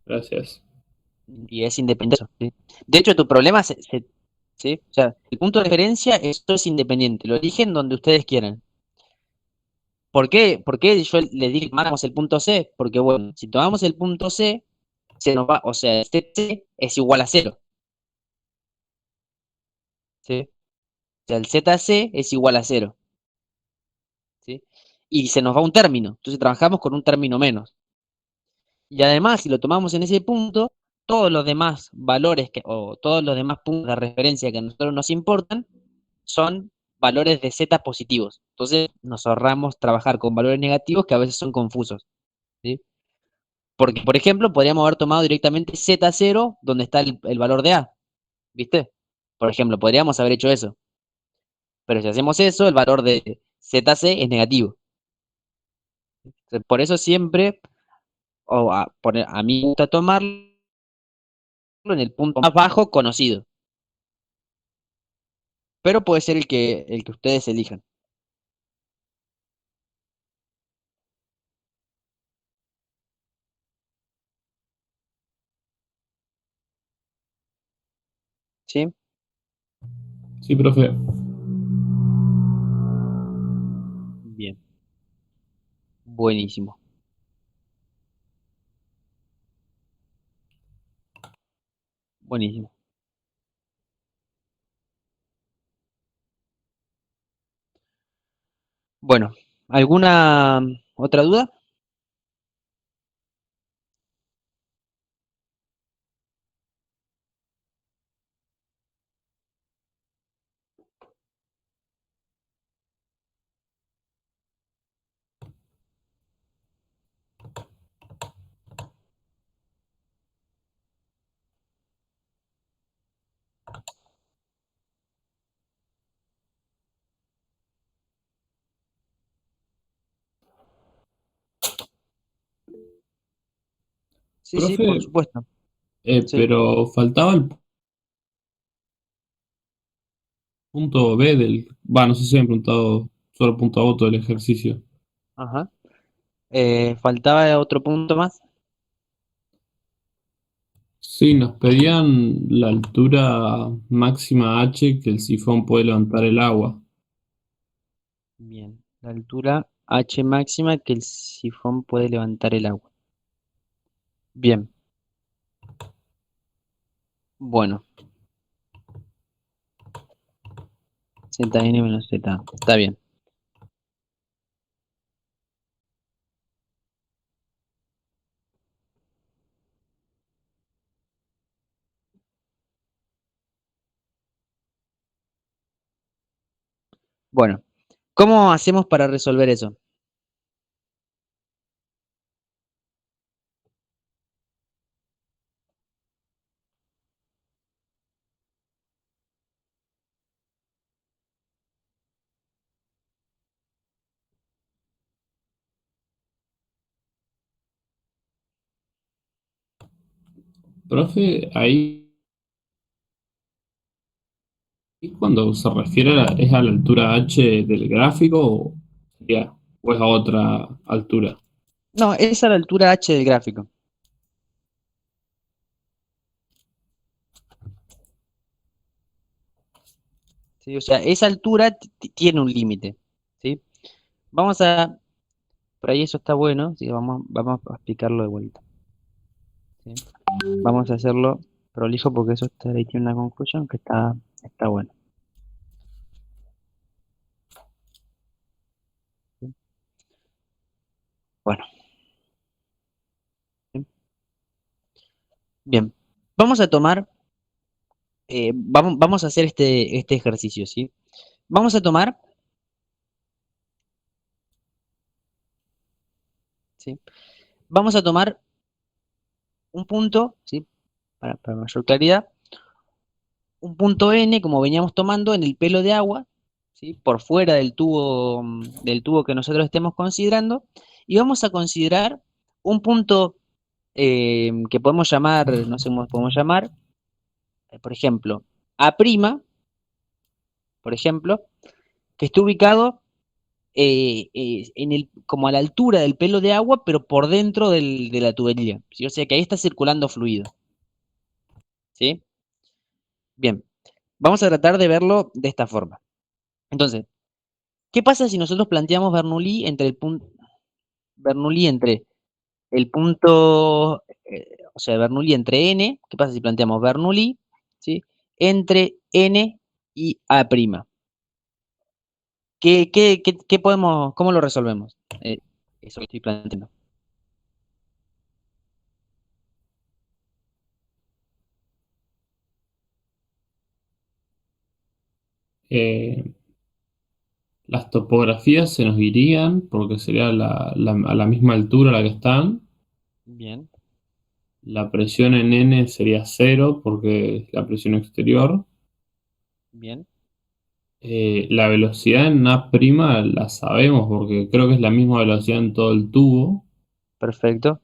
gracias. Y es independiente. ¿Sí? De hecho, tu problema ¿sí? O sea, el punto de referencia, esto es independiente. Lo eligen donde ustedes quieran. ¿Por qué? ¿Por qué yo les dije que tomáramos el punto C? Porque, bueno, si tomamos el punto C, se nos va, o sea, este C es igual a cero. ¿Sí? O sea, el ZC es igual a cero. ¿Sí? Y se nos va un término. Entonces trabajamos con un término menos. Y además, si lo tomamos en ese punto, todos los demás valores o todos los demás puntos de referencia que a nosotros nos importan son valores de Z positivos. Entonces nos ahorramos trabajar con valores negativos que a veces son confusos. ¿Sí? Porque, por ejemplo, podríamos haber tomado directamente Z0 donde está el valor de A. ¿Viste? Por ejemplo, podríamos haber hecho eso. Pero si hacemos eso, el valor de ZC es negativo. Entonces, por eso siempre, a mí me gusta tomarlo en el punto más bajo conocido. Pero puede ser el que ustedes elijan. ¿Sí? Sí, profe. Bien. Buenísimo. Buenísimo. Bueno, ¿alguna otra duda? Sí, sí, por Profe, supuesto. Sí. pero faltaba el punto B del... Va, no sé si me han preguntado solo el punto A todo el ejercicio. Ajá. ¿Faltaba otro punto más? Sí, nos pedían la altura máxima H que el sifón puede levantar el agua. Bien. La altura H máxima que el sifón puede levantar el agua. Bien. Bueno. ZN menos Z. Está bien. Bueno, ¿cómo hacemos para resolver eso? Profe, ahí cuando se refiere ¿es a la altura h del gráfico o es a otra altura? No, es a la altura h del gráfico. ¿Sí? O sea, esa altura tiene un límite. ¿Sí? Vamos a... Por ahí eso está bueno. ¿Sí? Vamos a explicarlo de vuelta. ¿Sí? Vamos a hacerlo prolijo porque eso está, ahí tiene una conclusión que está bueno. ¿Sí? Bueno, ¿sí? Bien. Vamos a tomar... vamos a hacer este ejercicio, ¿sí? Vamos a tomar... ¿Sí? Vamos a tomar un punto, ¿sí? Para mayor claridad, un punto N, como veníamos tomando, en el pelo de agua, ¿sí? Por fuera del tubo que nosotros estemos considerando, y vamos a considerar un punto que podemos llamar, no sé cómo podemos llamar, por ejemplo, A', por ejemplo, que esté ubicado como a la altura del pelo de agua, pero por dentro de la tubería, ¿sí? O sea que ahí está circulando fluido, ¿sí? Bien, vamos a tratar de verlo de esta forma. Entonces, ¿qué pasa si nosotros planteamos Bernoulli entre el punto, o sea, Bernoulli entre n? ¿Qué pasa si planteamos Bernoulli, ¿sí? Entre n y A'? ¿Qué podemos, cómo lo resolvemos? Eso que estoy planteando. Eh, las topografías se nos irían porque sería a la misma altura a la que están. Bien, La presión en N sería cero porque es la presión exterior. bien, La velocidad en A' la sabemos porque creo que es la misma velocidad en todo el tubo. perfecto.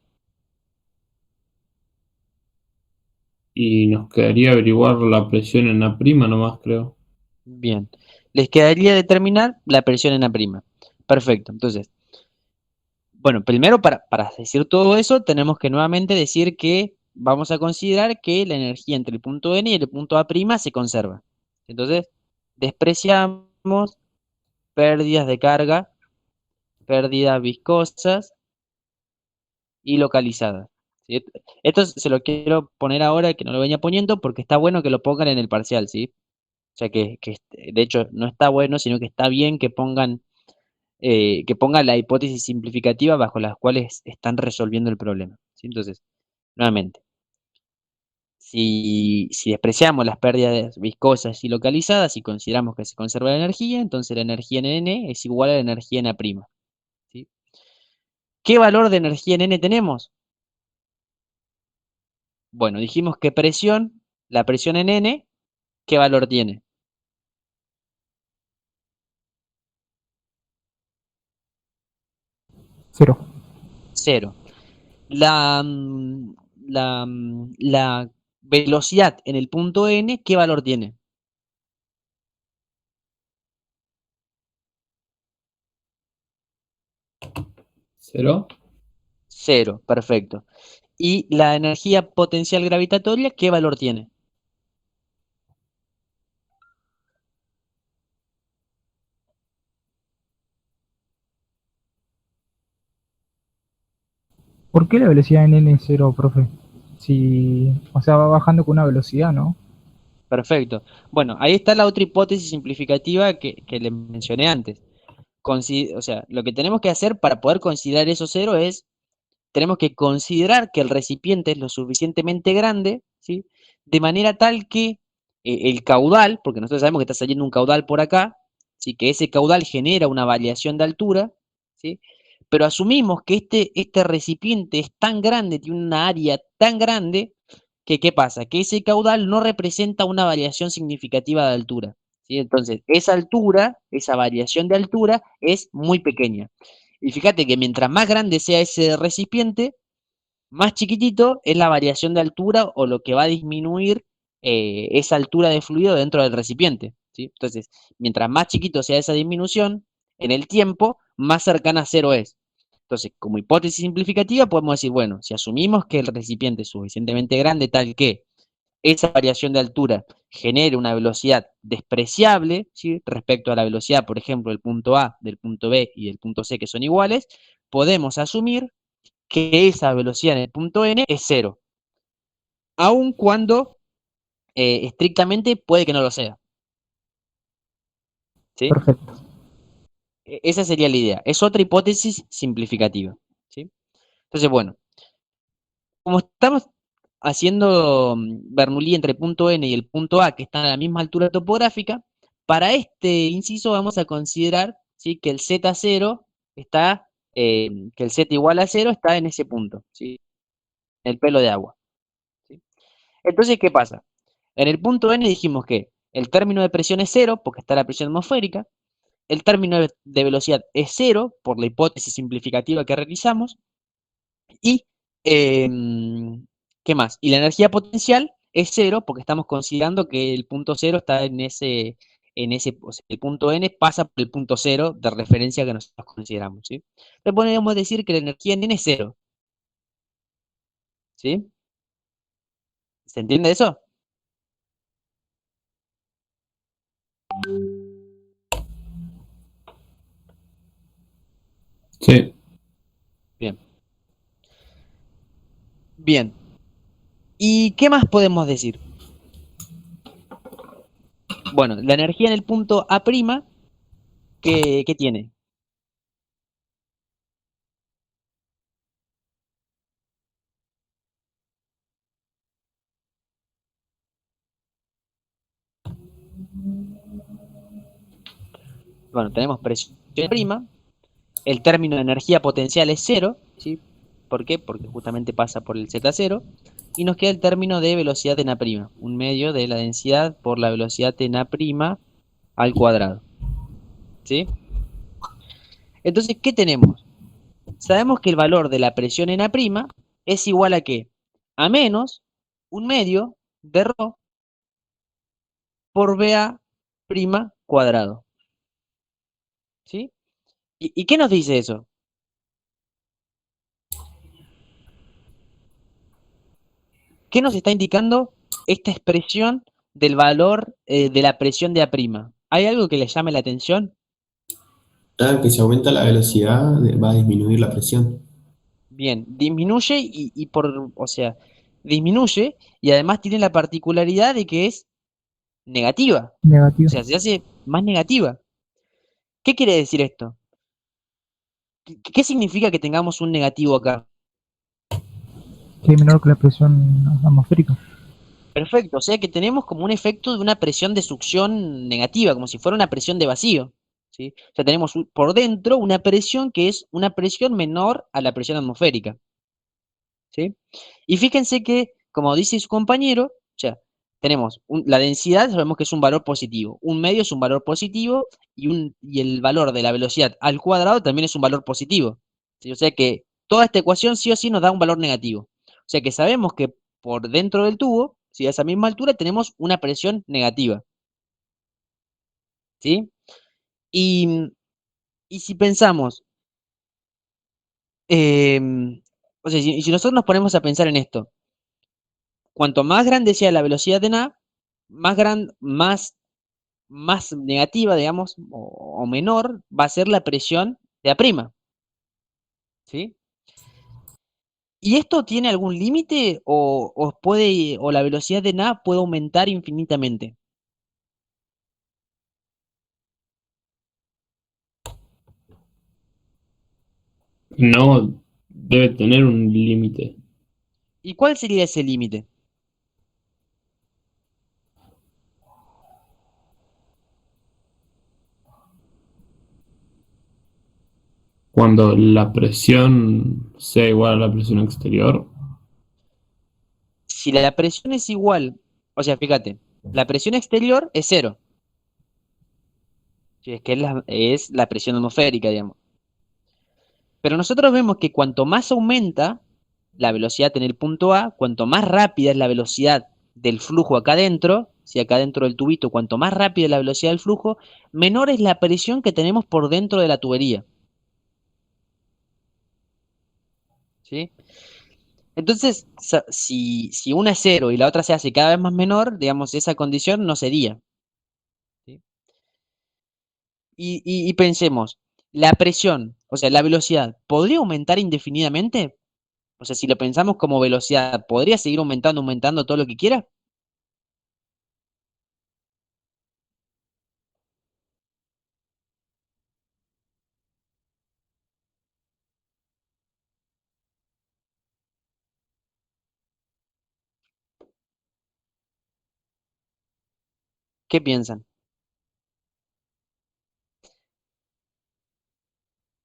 Y nos quedaría averiguar la presión en A' nomás, creo. Bien. Les quedaría determinar la presión en A'. Perfecto. Entonces, bueno, primero para decir todo eso, tenemos que nuevamente decir que vamos a considerar que la energía entre el punto N y el punto A' se conserva. Entonces, despreciamos pérdidas de carga, pérdidas viscosas y localizadas. ¿Sí? Esto se lo quiero poner ahora que no lo venía poniendo porque está bueno que lo pongan en el parcial, ¿sí? O sea que de hecho no está bueno, sino que está bien que pongan la hipótesis simplificativa bajo las cuales están resolviendo el problema, ¿sí? Entonces, nuevamente, si despreciamos las pérdidas viscosas y localizadas y consideramos que se conserva la energía, entonces la energía en N es igual a la energía en A', ¿sí? ¿Qué valor de energía en N tenemos? Bueno, dijimos que la presión en N, ¿qué valor tiene? Cero. Cero. La, mm, la velocidad en el punto N, ¿qué valor tiene? ¿Cero? Cero, perfecto. Y la energía potencial gravitatoria, ¿qué valor tiene? ¿Por qué la velocidad en n es cero, profe? Si, o sea, va bajando con una velocidad, ¿no? Perfecto. Bueno, ahí está la otra hipótesis simplificativa que le mencioné antes. O sea, lo que tenemos que hacer para poder considerar eso cero es, tenemos que considerar que el recipiente es lo suficientemente grande, ¿sí? De manera tal que el caudal, porque nosotros sabemos que está saliendo un caudal por acá, ¿sí? Que ese caudal genera una variación de altura, ¿sí? Pero asumimos que este recipiente es tan grande, tiene una área tan grande, que ¿qué pasa? Que ese caudal no representa una variación significativa de altura, ¿sí? Entonces, esa altura, esa variación de altura es muy pequeña. Y fíjate que mientras más grande sea ese recipiente, más chiquitito es la variación de altura o lo que va a disminuir esa altura de fluido dentro del recipiente, ¿sí? Entonces, mientras más chiquito sea esa disminución en el tiempo, más cercana a cero es. Entonces, como hipótesis simplificativa, podemos decir, bueno, si asumimos que el recipiente es suficientemente grande tal que esa variación de altura genere una velocidad despreciable, ¿sí? Respecto a la velocidad, por ejemplo, del punto A, del punto B y del punto C, que son iguales, podemos asumir que esa velocidad en el punto N es cero, aun cuando estrictamente puede que no lo sea, ¿sí? Perfecto. Esa sería la idea. Es otra hipótesis simplificativa, ¿sí? Entonces, bueno, como estamos haciendo Bernoulli entre el punto N y el punto A, que están a la misma altura topográfica, para este inciso vamos a considerar, ¿sí? Que el Z0 está, que el Z igual a cero está en ese punto, ¿sí? En el pelo de agua, ¿sí? Entonces, ¿qué pasa? En el punto N dijimos que el término de presión es cero, porque está la presión atmosférica, el término de velocidad es cero, por la hipótesis simplificativa que realizamos, y ¿qué más? Y la energía potencial es cero, porque estamos considerando que el punto cero está o sea, el punto N pasa por el punto cero de referencia que nosotros consideramos, ¿sí? Entonces podríamos decir que la energía en N es cero, ¿sí? ¿Se entiende eso? Sí. Bien. Bien. ¿Y qué más podemos decir? Bueno, la energía en el punto A', ¿qué tiene? Bueno, tenemos presión prima, el término de energía potencial es cero, ¿sí? ¿Por qué? Porque justamente pasa por el Z0, y nos queda el término de velocidad en A', un medio de la densidad por la velocidad en A' al cuadrado, ¿sí? Entonces, ¿qué tenemos? Sabemos que el valor de la presión en A' es igual a ¿qué? A menos un medio de ρ por BA' cuadrado, ¿sí? ¿Y qué nos dice eso? ¿Qué nos está indicando esta expresión del valor de la presión de A'? ¿Hay algo que le llame la atención? Cada que se aumenta la velocidad va a disminuir la presión. Bien, disminuye o sea, disminuye y además tiene la particularidad de que es negativa, o Negativo. sea, se hace más negativa. ¿Qué quiere decir esto? ¿Qué significa que tengamos un negativo acá? Que es menor que la presión atmosférica. Perfecto, o sea que tenemos como un efecto de una presión de succión negativa, como si fuera una presión de vacío, ¿sí? O sea, tenemos por dentro una presión que es una presión menor a la presión atmosférica, ¿sí? Y fíjense que, como dice su compañero, o sea, tenemos la densidad, sabemos que es un valor positivo, un medio es un valor positivo y el valor de la velocidad al cuadrado también es un valor positivo, ¿sí? O sea que toda esta ecuación sí o sí nos da un valor negativo. O sea que sabemos que por dentro del tubo, si a esa misma altura, tenemos una presión negativa, ¿sí? Y, y si pensamos, o sea, si nosotros nos ponemos a pensar en esto, cuanto más grande sea la velocidad en A, más negativa, digamos, o menor va a ser la presión de A', ¿sí? ¿Y esto tiene algún límite o la velocidad de nada puede aumentar infinitamente? No debe tener un límite. ¿Y cuál sería ese límite? Cuando la presión sea igual a la presión exterior, Si la presión es igual, o sea, fíjate, la presión exterior es cero, si es que es la presión atmosférica, digamos. Pero nosotros vemos que cuanto más aumenta la velocidad en el punto A, cuanto más rápida es la velocidad del flujo acá adentro, si acá dentro del tubito, cuanto más rápida es la velocidad del flujo, menor es la presión que tenemos por dentro de la tubería. ¿Sí? Entonces, si una es cero y la otra se hace cada vez más menor, digamos, esa condición no sería. ¿Sí? Y pensemos, la presión, o sea, la velocidad, ¿podría aumentar indefinidamente? O sea, si lo pensamos como velocidad, ¿podría seguir aumentando, aumentando todo lo que quiera? ¿Qué piensan?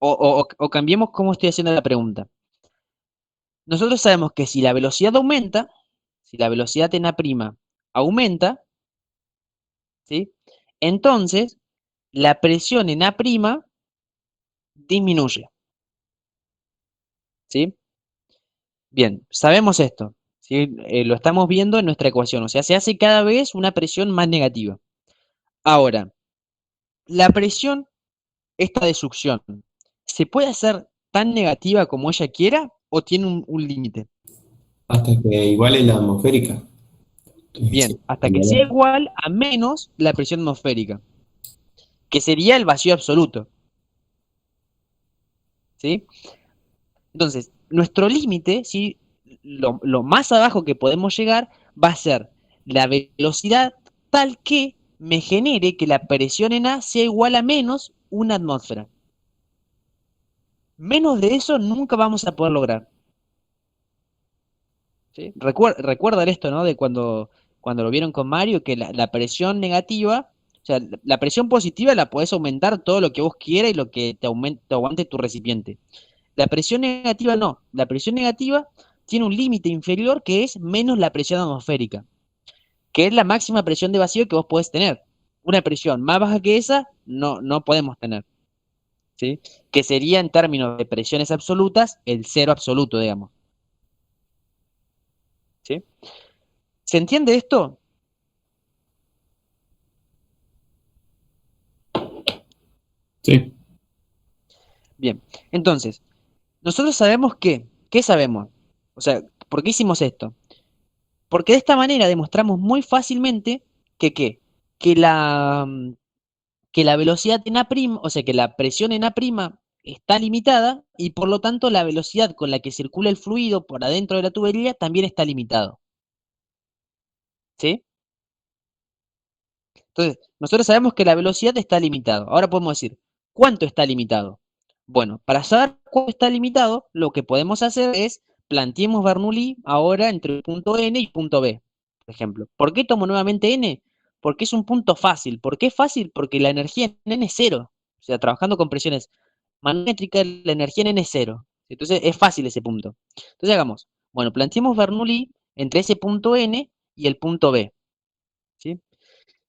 O cambiemos cómo estoy haciendo la pregunta. Nosotros sabemos que si la velocidad aumenta, si la velocidad en A' aumenta, ¿sí? Entonces, la presión en A' disminuye, ¿sí? Bien, sabemos esto, ¿sí? Lo estamos viendo en nuestra ecuación, o sea, se hace cada vez una presión más negativa. Ahora, la presión esta de succión, ¿se puede hacer tan negativa como ella quiera o tiene un límite? hasta que iguale la atmosférica. Sí, Bien, hasta que sea igualar. igual a menos la presión atmosférica, que sería el vacío absoluto, ¿sí? Entonces, nuestro límite, ¿sí? Lo más abajo que podemos llegar va a ser la velocidad tal que me genere que la presión en A sea igual a menos una atmósfera. Menos de eso nunca vamos a poder lograr. ¿Sí? Recuerdan esto, ¿no? De cuando lo vieron con Mario, que la presión negativa, o sea, la presión positiva la podés aumentar todo lo que vos quieras y lo que te aguante tu recipiente. La presión negativa no. La presión negativa tiene un límite inferior que es menos la presión atmosférica, que es la máxima presión de vacío que vos podés tener. Una presión más baja que esa no podemos tener, ¿sí? Que sería en términos de presiones absolutas el cero absoluto, digamos, ¿sí? ¿Se entiende esto? sí. Bien, entonces, nosotros sabemos ¿qué sabemos? O sea, ¿por qué hicimos esto? Porque de esta manera demostramos muy fácilmente que ¿qué? Que que la velocidad en A', o sea, que la presión en A' está limitada y por lo tanto la velocidad con la que circula el fluido por adentro de la tubería también está limitado, ¿sí? Entonces, nosotros sabemos que la velocidad está limitada. Ahora podemos decir, ¿cuánto está limitado? Bueno, para saber cuánto está limitado, lo que podemos hacer es planteemos Bernoulli ahora entre el punto N y punto B, por ejemplo. ¿Por qué tomo nuevamente N? Porque es un punto fácil. ¿Por qué es fácil? Porque la energía en N es cero. O sea, trabajando con presiones magnétricas, la energía en N es cero. Entonces, es fácil ese punto. Entonces, hagamos. Bueno, planteemos Bernoulli entre ese punto N y el punto B, ¿sí?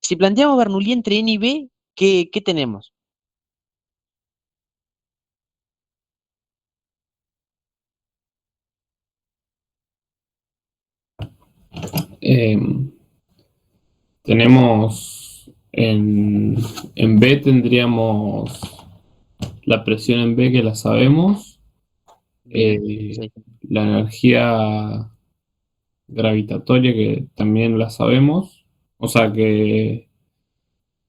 Si planteamos Bernoulli entre N y B, ¿qué tenemos? Eh, tenemos en B tendríamos la presión en B que la sabemos, Bien, eh, sí, la energía gravitatoria que también la sabemos, o sea que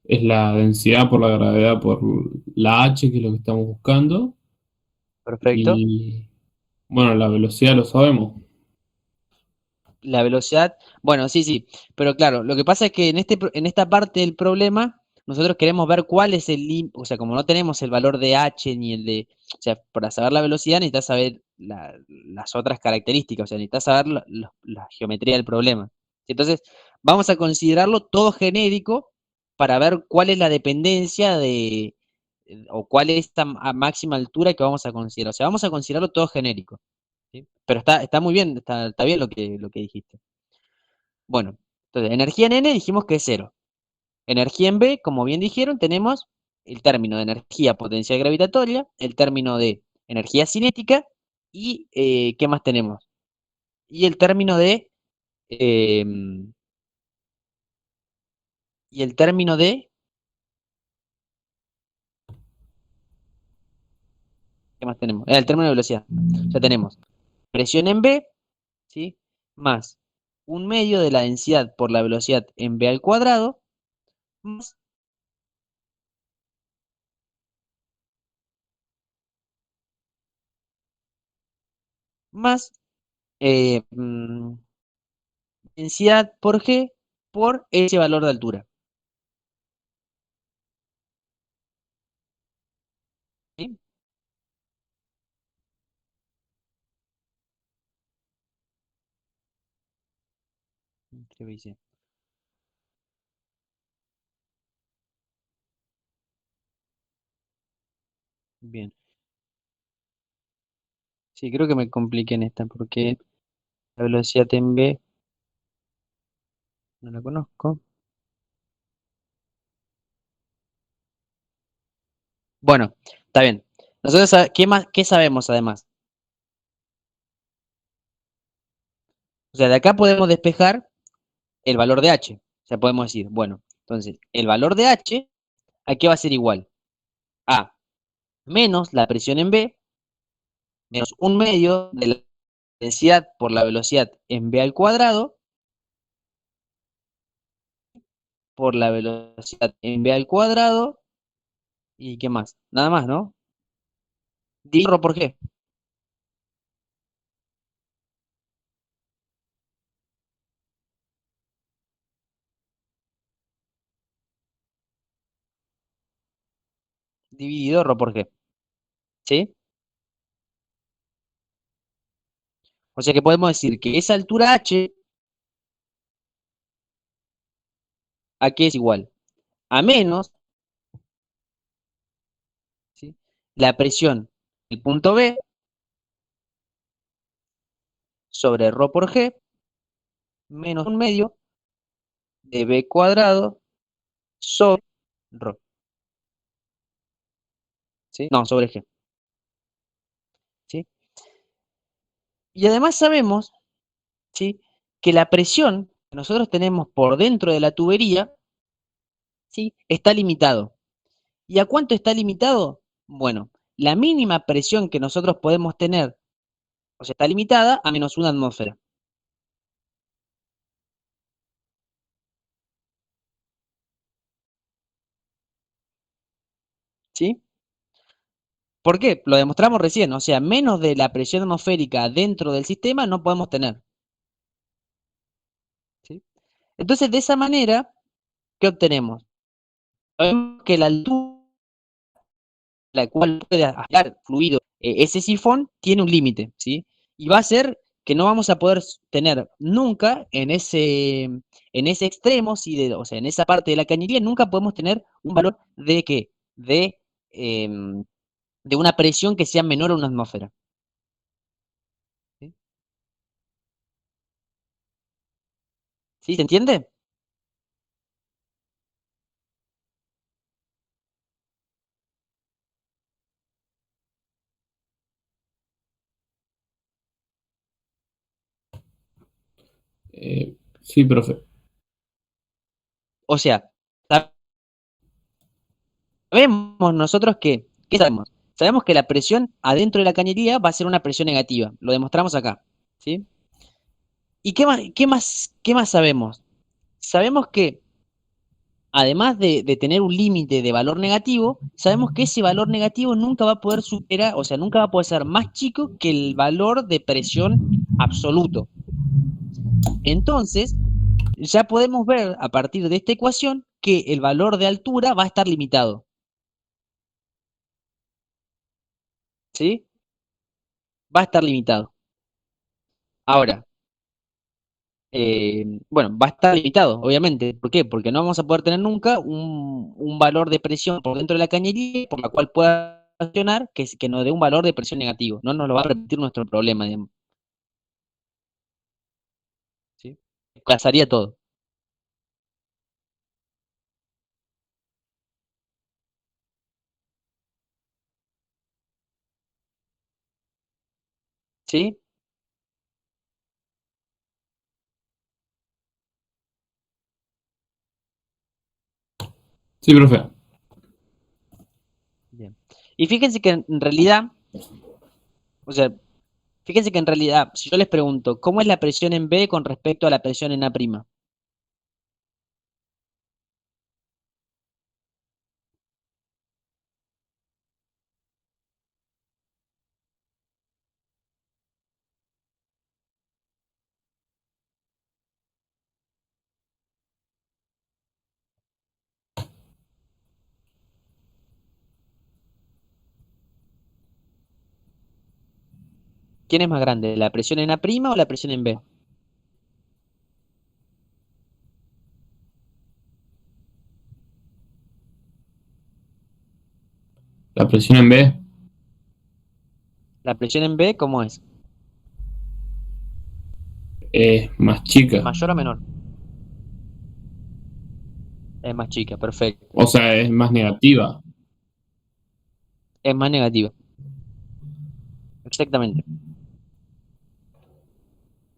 es la densidad por la gravedad por la H, que es lo que estamos buscando, perfecto. y Bueno, la velocidad lo sabemos. La velocidad, bueno, sí, sí, pero claro, lo que pasa es que en esta parte del problema nosotros queremos ver cuál es el límite, o sea, como no tenemos el valor de h ni el de, o sea, para saber la velocidad necesitas saber las otras características, o sea, necesitas saber la geometría del problema. Entonces, vamos a considerarlo todo genérico para ver cuál es la dependencia de, o cuál es esta máxima altura que vamos a considerar. O sea, vamos a considerarlo todo genérico, ¿sí? Pero está muy bien, está bien lo que dijiste. Bueno, entonces, energía en N dijimos que es cero. Energía en B, como bien dijeron, tenemos el término de energía potencial gravitatoria, el término de energía cinética y ¿qué más tenemos? Y el término de y el término de ¿qué más tenemos? El término de velocidad. Ya tenemos presión en B, ¿sí? Más un medio de la densidad por la velocidad en B al cuadrado, más, más eh, mm, densidad por G por ese valor de altura. ¿Sí? Creo que sí. Bien. Sí, creo que me compliqué en esta porque la velocidad en B no la conozco. Bueno, está bien. Nosotros, ¿qué más, qué sabemos además? O sea, de acá podemos despejar el valor de H. O sea, podemos decir, bueno, entonces, el valor de H, ¿a qué va a ser igual? A menos la presión en B, menos un medio de la densidad por la velocidad en B al cuadrado, por la velocidad en B al cuadrado, ¿y qué más? Nada más, ¿no? Dividirlo por G. Dividido ρ por G. ¿Sí? O sea que podemos decir que esa altura H, ¿a qué es igual? A menos, ¿sí? La presión del punto B sobre ρ por G menos un medio de B cuadrado sobre ρ. ¿Sí? No, sobre G. ¿Sí? Y además sabemos, ¿sí?, que la presión que nosotros tenemos por dentro de la tubería, ¿sí?, está limitado. ¿Y a cuánto está limitado? Bueno, la mínima presión que nosotros podemos tener, o sea, está limitada a menos una atmósfera. ¿Sí? ¿Por qué? Lo demostramos recién, o sea, menos de la presión atmosférica dentro del sistema no podemos tener. ¿Sí? Entonces, de esa manera, ¿qué obtenemos? Sabemos que la altura a la cual puede aspirar fluido ese sifón tiene un límite, ¿sí? Y va a ser que no vamos a poder tener nunca en ese extremo, ¿sí? O sea, en esa parte de la cañería, nunca podemos tener un valor de ¿qué? Em, de una presión que sea menor a una atmósfera. ¿Sí? ¿Sí? ¿Se entiende? Sí, profe. O sea, sabemos nosotros que, ¿qué sabemos? Sabemos que la presión adentro de la cañería va a ser una presión negativa. Lo demostramos acá, ¿sí? ¿Y qué más sabemos? Sabemos que además de tener un límite de valor negativo, sabemos que ese valor negativo nunca va a poder superar, o sea, nunca va a poder ser más chico que el valor de presión absoluto. Entonces, ya podemos ver a partir de esta ecuación que el valor de altura va a estar limitado. ¿Sí? Va a estar limitado. Ahora, bueno, va a estar limitado, obviamente. ¿Por qué? Porque no vamos a poder tener nunca un valor de presión por dentro de la cañería por la cual pueda accionar que nos dé un valor de presión negativo. No nos lo va a repetir nuestro problema, digamos. ¿Sí? Pasaría todo. ¿Sí? Sí, profe. Bien. Y fíjense que en realidad, o sea, fíjense que en realidad, si yo les pregunto, ¿cómo es la presión en B con respecto a la presión en A'? ¿Quién es más grande, la presión en A' o la presión en B? La presión en B La presión en B, ¿cómo es? es más chica. ¿Mayor o menor? Es más chica, perfecto. O sea, es más negativa. Es más negativa. Exactamente.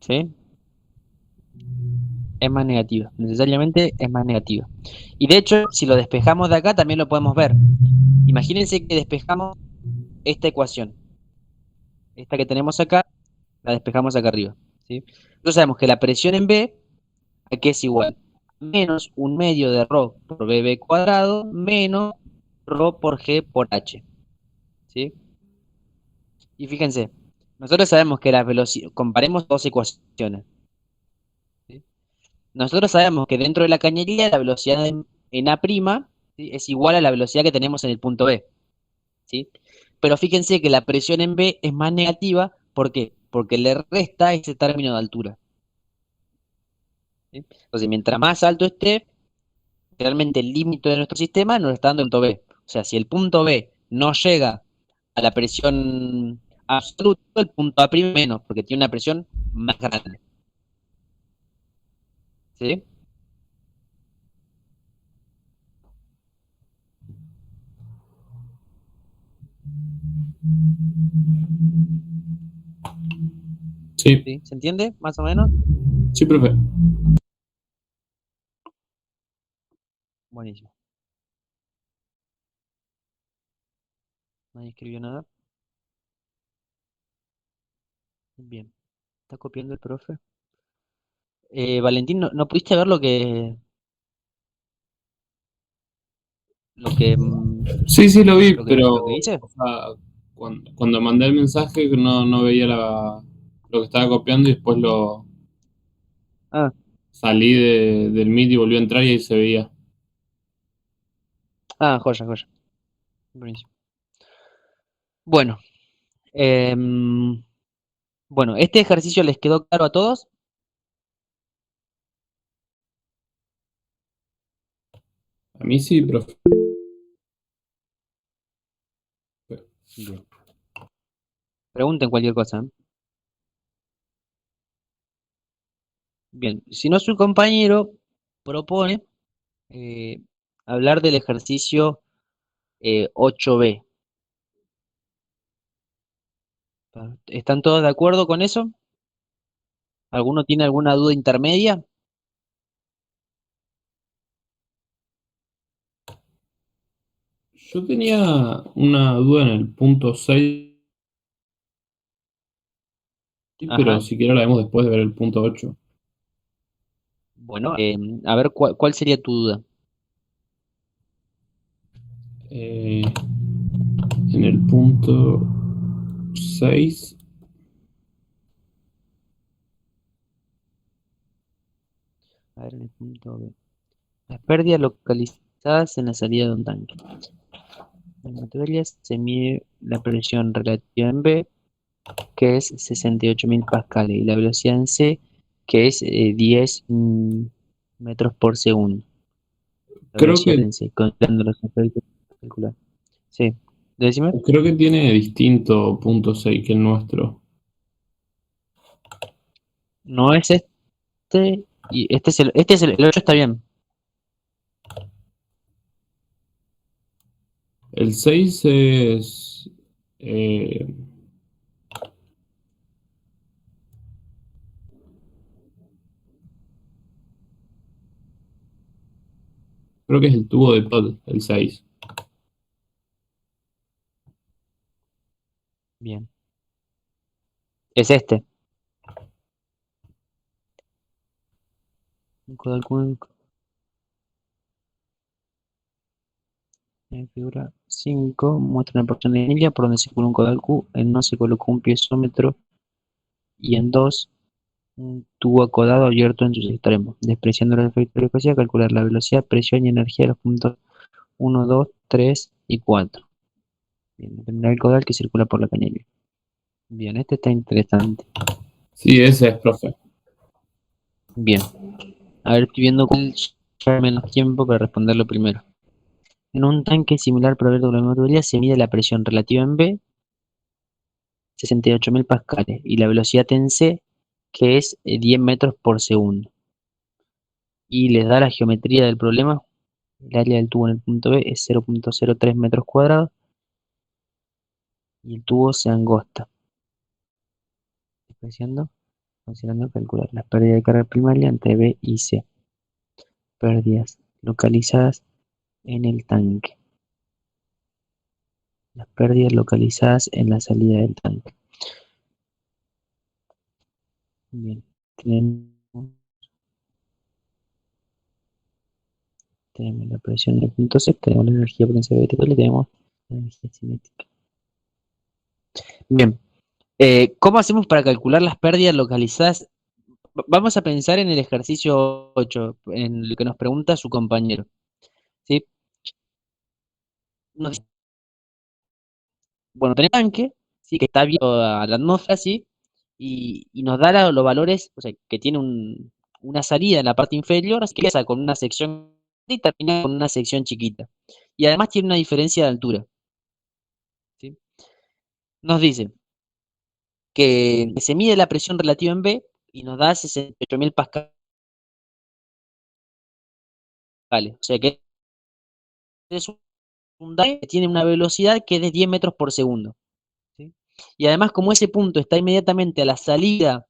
¿Sí? Es más negativa. Necesariamente es más negativa. Y de hecho, si lo despejamos de acá, también lo podemos ver. Imagínense que despejamos esta ecuación. Esta que tenemos acá, la despejamos acá arriba. ¿Sí? Entonces sabemos que la presión en B, aquí es igual. Menos un medio de ρ por BB cuadrado, menos ρ por G por H. ¿Sí? Y fíjense, nosotros sabemos que la velocidad, comparemos dos ecuaciones. ¿Sí? Nosotros sabemos que dentro de la cañería la velocidad en A', ¿sí?, es igual a la velocidad que tenemos en el punto B. ¿Sí? Pero fíjense que la presión en B es más negativa. ¿Por qué? Porque le resta ese término de altura. ¿Sí? Entonces, mientras más alto esté, realmente el límite de nuestro sistema nos está dando el punto B. O sea, si el punto B no llega a la presión absoluta, el punto A' menos, porque tiene una presión más grande. ¿Sí? Sí, ¿Sí? ¿Se entiende? Más o menos. sí, profe. Buenísimo. Nadie escribió nada. Bien. ¿Está copiando el profe? Valentín, ¿no pudiste ver lo que, Sí, sí, lo vi, lo que pero hice? o sea, cuando mandé el mensaje no veía lo que estaba copiando y después Ah, salí del Meet y volví a entrar y ahí se veía. joya, joya. Buenísimo. Bueno, bueno, ¿este ejercicio les quedó claro a todos? A mí sí, profe. Bien. Pregunten cualquier cosa, ¿eh? Bien, si no, su compañero propone eh, hablar del ejercicio 8B. ¿Están todos de acuerdo con eso? ¿Alguno tiene alguna duda intermedia? Yo tenía una duda en el punto 6, pero Ajá. si quiere la vemos después de ver el punto 8. Bueno, a ver, ¿cuál sería tu duda? En el punto 6. A ver, en el punto B. Las pérdidas localizadas en la salida de un tanque. En materias se mide la presión relativa en B, que es 68.000 pascales, y la velocidad en C, que es 10 metros por segundo. La Creo velocidad que, en C, contando los efectos calcular. Sí, decime. creo que tiene distinto punto 6 que el nuestro. No es este, y el 8 está bien. El 6 es... eh, creo que es el tubo de Todd, el 6. Bien. Es este. Un caudal cúbico. En figura 5 muestra una porción de línea por donde circula un caudal Q. En uno se colocó un piezómetro y en dos un tubo acodado abierto en sus extremos. Despreciando los efectos de viscosidad, calcular la velocidad, presión y energía de los puntos 1, 2, 3 y 4. Bien, dependerá del caudal que circula por la canilla. Bien, este está interesante. Sí, ese es, profe. Bien, a ver, estoy viendo cuál lleva menos tiempo para responderlo primero. En un tanque similar proveído de la misma tubería se mide la presión relativa en B, 68.000 pascales, y la velocidad en C, que es 10 metros por segundo. Y les da la geometría del problema. El área del tubo en el punto B es 0.03 metros cuadrados y el tubo se angosta. Despreciando, considerando calcular las pérdidas de carga primaria entre B y C. Pérdidas localizadas en el tanque. Las pérdidas localizadas en la salida del tanque. Bien, tenemos la presión en el punto C, tenemos la energía potencial vertical y tenemos la energía cinética. Bien, ¿cómo hacemos para calcular las pérdidas localizadas? Vamos a pensar en el ejercicio 8, en lo que nos pregunta su compañero. ¿Sí? Nos dice, bueno, tenemos un tanque, ¿sí? Que está abierto a la atmósfera, ¿sí? Y nos da los valores, o sea, que tiene una salida en la parte inferior, así que empieza con una sección y termina con una sección chiquita. Y además tiene una diferencia de altura. ¿Sí? Nos dice que se mide la presión relativa en B y nos da 68.000 pascales. O sea que es un tanque que tiene una velocidad que es de 10 metros por segundo. ¿Sí? Y además, como ese punto está inmediatamente a la salida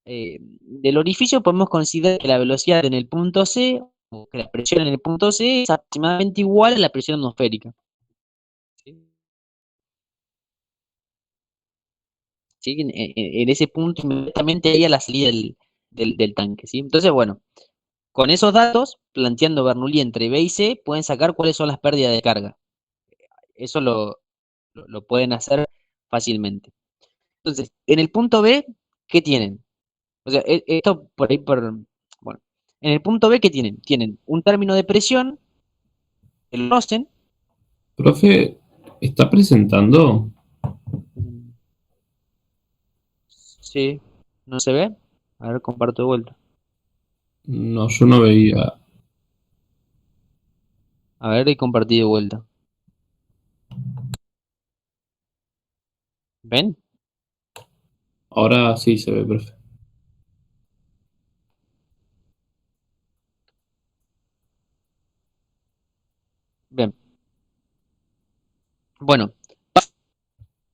del orificio, podemos considerar que la velocidad en el punto C, o que la presión en el punto C es aproximadamente igual a la presión atmosférica. ¿Sí? ¿Sí? En ese punto, inmediatamente ahí a la salida del tanque. ¿Sí? Entonces, bueno, con esos datos, planteando Bernoulli entre B y C, pueden sacar cuáles son las pérdidas de carga. Eso lo pueden hacer fácilmente. Entonces, en el punto B, ¿qué tienen? O sea, esto por ahí bueno, en el punto B, ¿qué tienen? Tienen un término de presión, que lo conocen. Profe, ¿está presentando? Sí, ¿no se ve? A ver, comparto de vuelta. No, yo no veía. A ver, y compartí de vuelta. ¿Ven? Ahora sí se ve, profe. Bien. Bueno,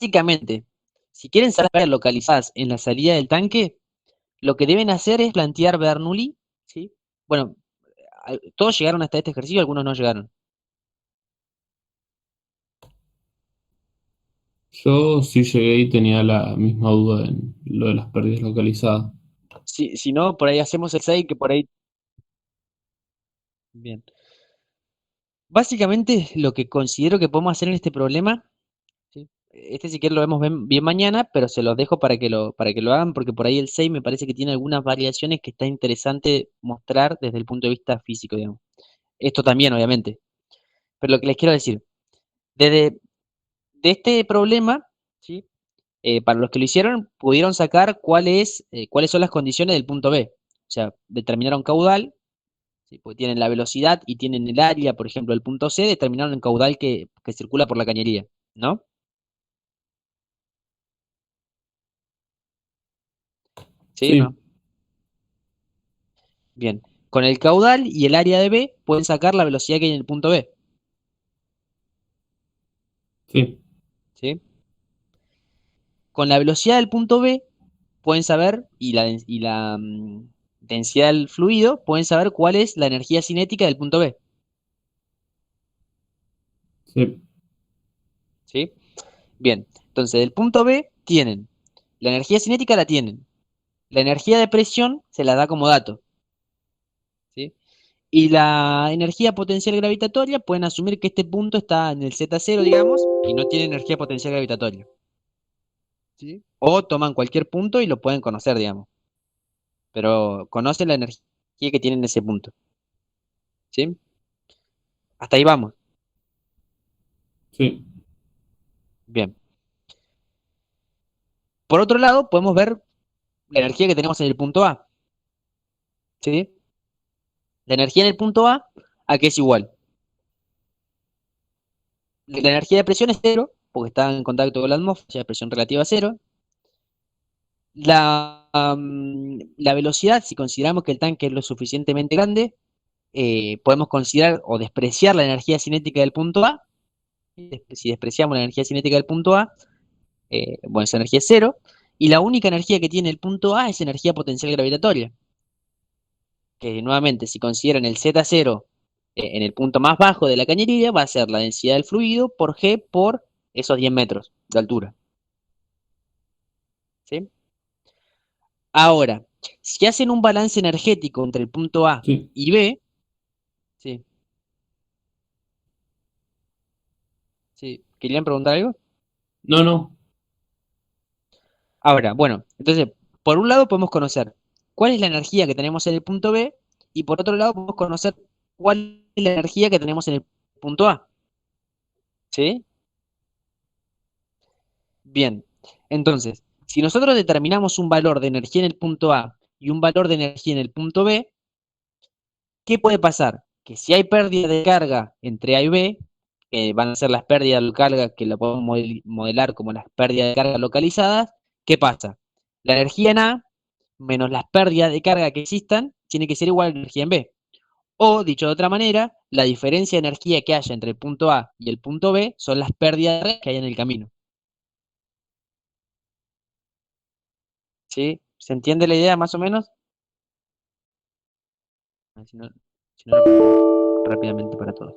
básicamente, si quieren saber las pérdidas localizadas en la salida del tanque, lo que deben hacer es plantear Bernoulli, ¿sí? Bueno, todos llegaron hasta este ejercicio, algunos no llegaron. Yo sí llegué y tenía la misma duda en lo de las pérdidas localizadas. Si no, por ahí hacemos el 6, que por ahí... Bien. Básicamente lo que considero que podemos hacer en este problema, ¿sí? Este si quieres lo vemos bien mañana, pero se los dejo para que lo hagan, porque por ahí el 6 me parece que tiene algunas variaciones que está interesante mostrar desde el punto de vista físico, digamos. Esto también, obviamente. Pero lo que les quiero decir, desde de este problema, ¿sí? Para los que lo hicieron, pudieron sacar cuáles son las condiciones del punto B. O sea, determinaron caudal, ¿sí? Porque tienen la velocidad y tienen el área, por ejemplo, del punto C, determinaron el caudal que circula por la cañería, ¿no? ¿Sí? Sí, ¿No? Bien. Con el caudal y el área de B pueden sacar la velocidad que hay en el punto B, sí, ¿sí? Con la velocidad del punto B pueden saber, y la densidad del fluido, pueden saber cuál es la energía cinética del punto B, sí, ¿sí? Bien, entonces del punto B tienen, la energía cinética la tienen, la energía de presión se la da como dato, ¿sí? Y la energía potencial gravitatoria pueden asumir que este punto está en el Z0, digamos, y no tiene energía potencial gravitatoria, ¿sí? O toman cualquier punto y lo pueden conocer, digamos, pero conocen la energía que tienen en ese punto, ¿sí? Hasta ahí vamos. sí, Bien. Por otro lado, podemos ver la energía que tenemos en el punto A, ¿sí? La energía en el punto ¿a qué es igual? La energía de presión es cero, porque está en contacto con la atmósfera, o sea, presión relativa a cero. La velocidad, si consideramos que el tanque es lo suficientemente grande, podemos considerar o despreciar la energía cinética del punto A. Si despreciamos la energía cinética del punto A, bueno, esa energía es cero. Y la única energía que tiene el punto A es energía potencial gravitatoria, que nuevamente, si consideran el Z0 en el punto más bajo de la cañería, va a ser la densidad del fluido por G por esos 10 metros de altura. ¿Sí? Ahora, si hacen un balance energético entre el punto A sí. y B, ¿sí? ¿Sí? ¿Querían preguntar algo? No, no, Ahora, bueno, entonces, por un lado podemos conocer cuál es la energía que tenemos en el punto B y por otro lado podemos conocer cuál es la energía que tenemos en el punto A. ¿Sí? Bien, entonces, si nosotros determinamos un valor de energía en el punto A y un valor de energía en el punto B, ¿qué puede pasar? Que si hay pérdida de carga entre A y B, que van a ser las pérdidas de carga que lo podemos modelar como las pérdidas de carga localizadas, ¿qué pasa? La energía en A menos las pérdidas de carga que existan tiene que ser igual a la energía en B. O, dicho de otra manera, la diferencia de energía que haya entre el punto A y el punto B son las pérdidas de carga que hay en el camino. ¿Sí? ¿Se entiende la idea más o menos? Si no, si no lo pongo rápidamente para todos.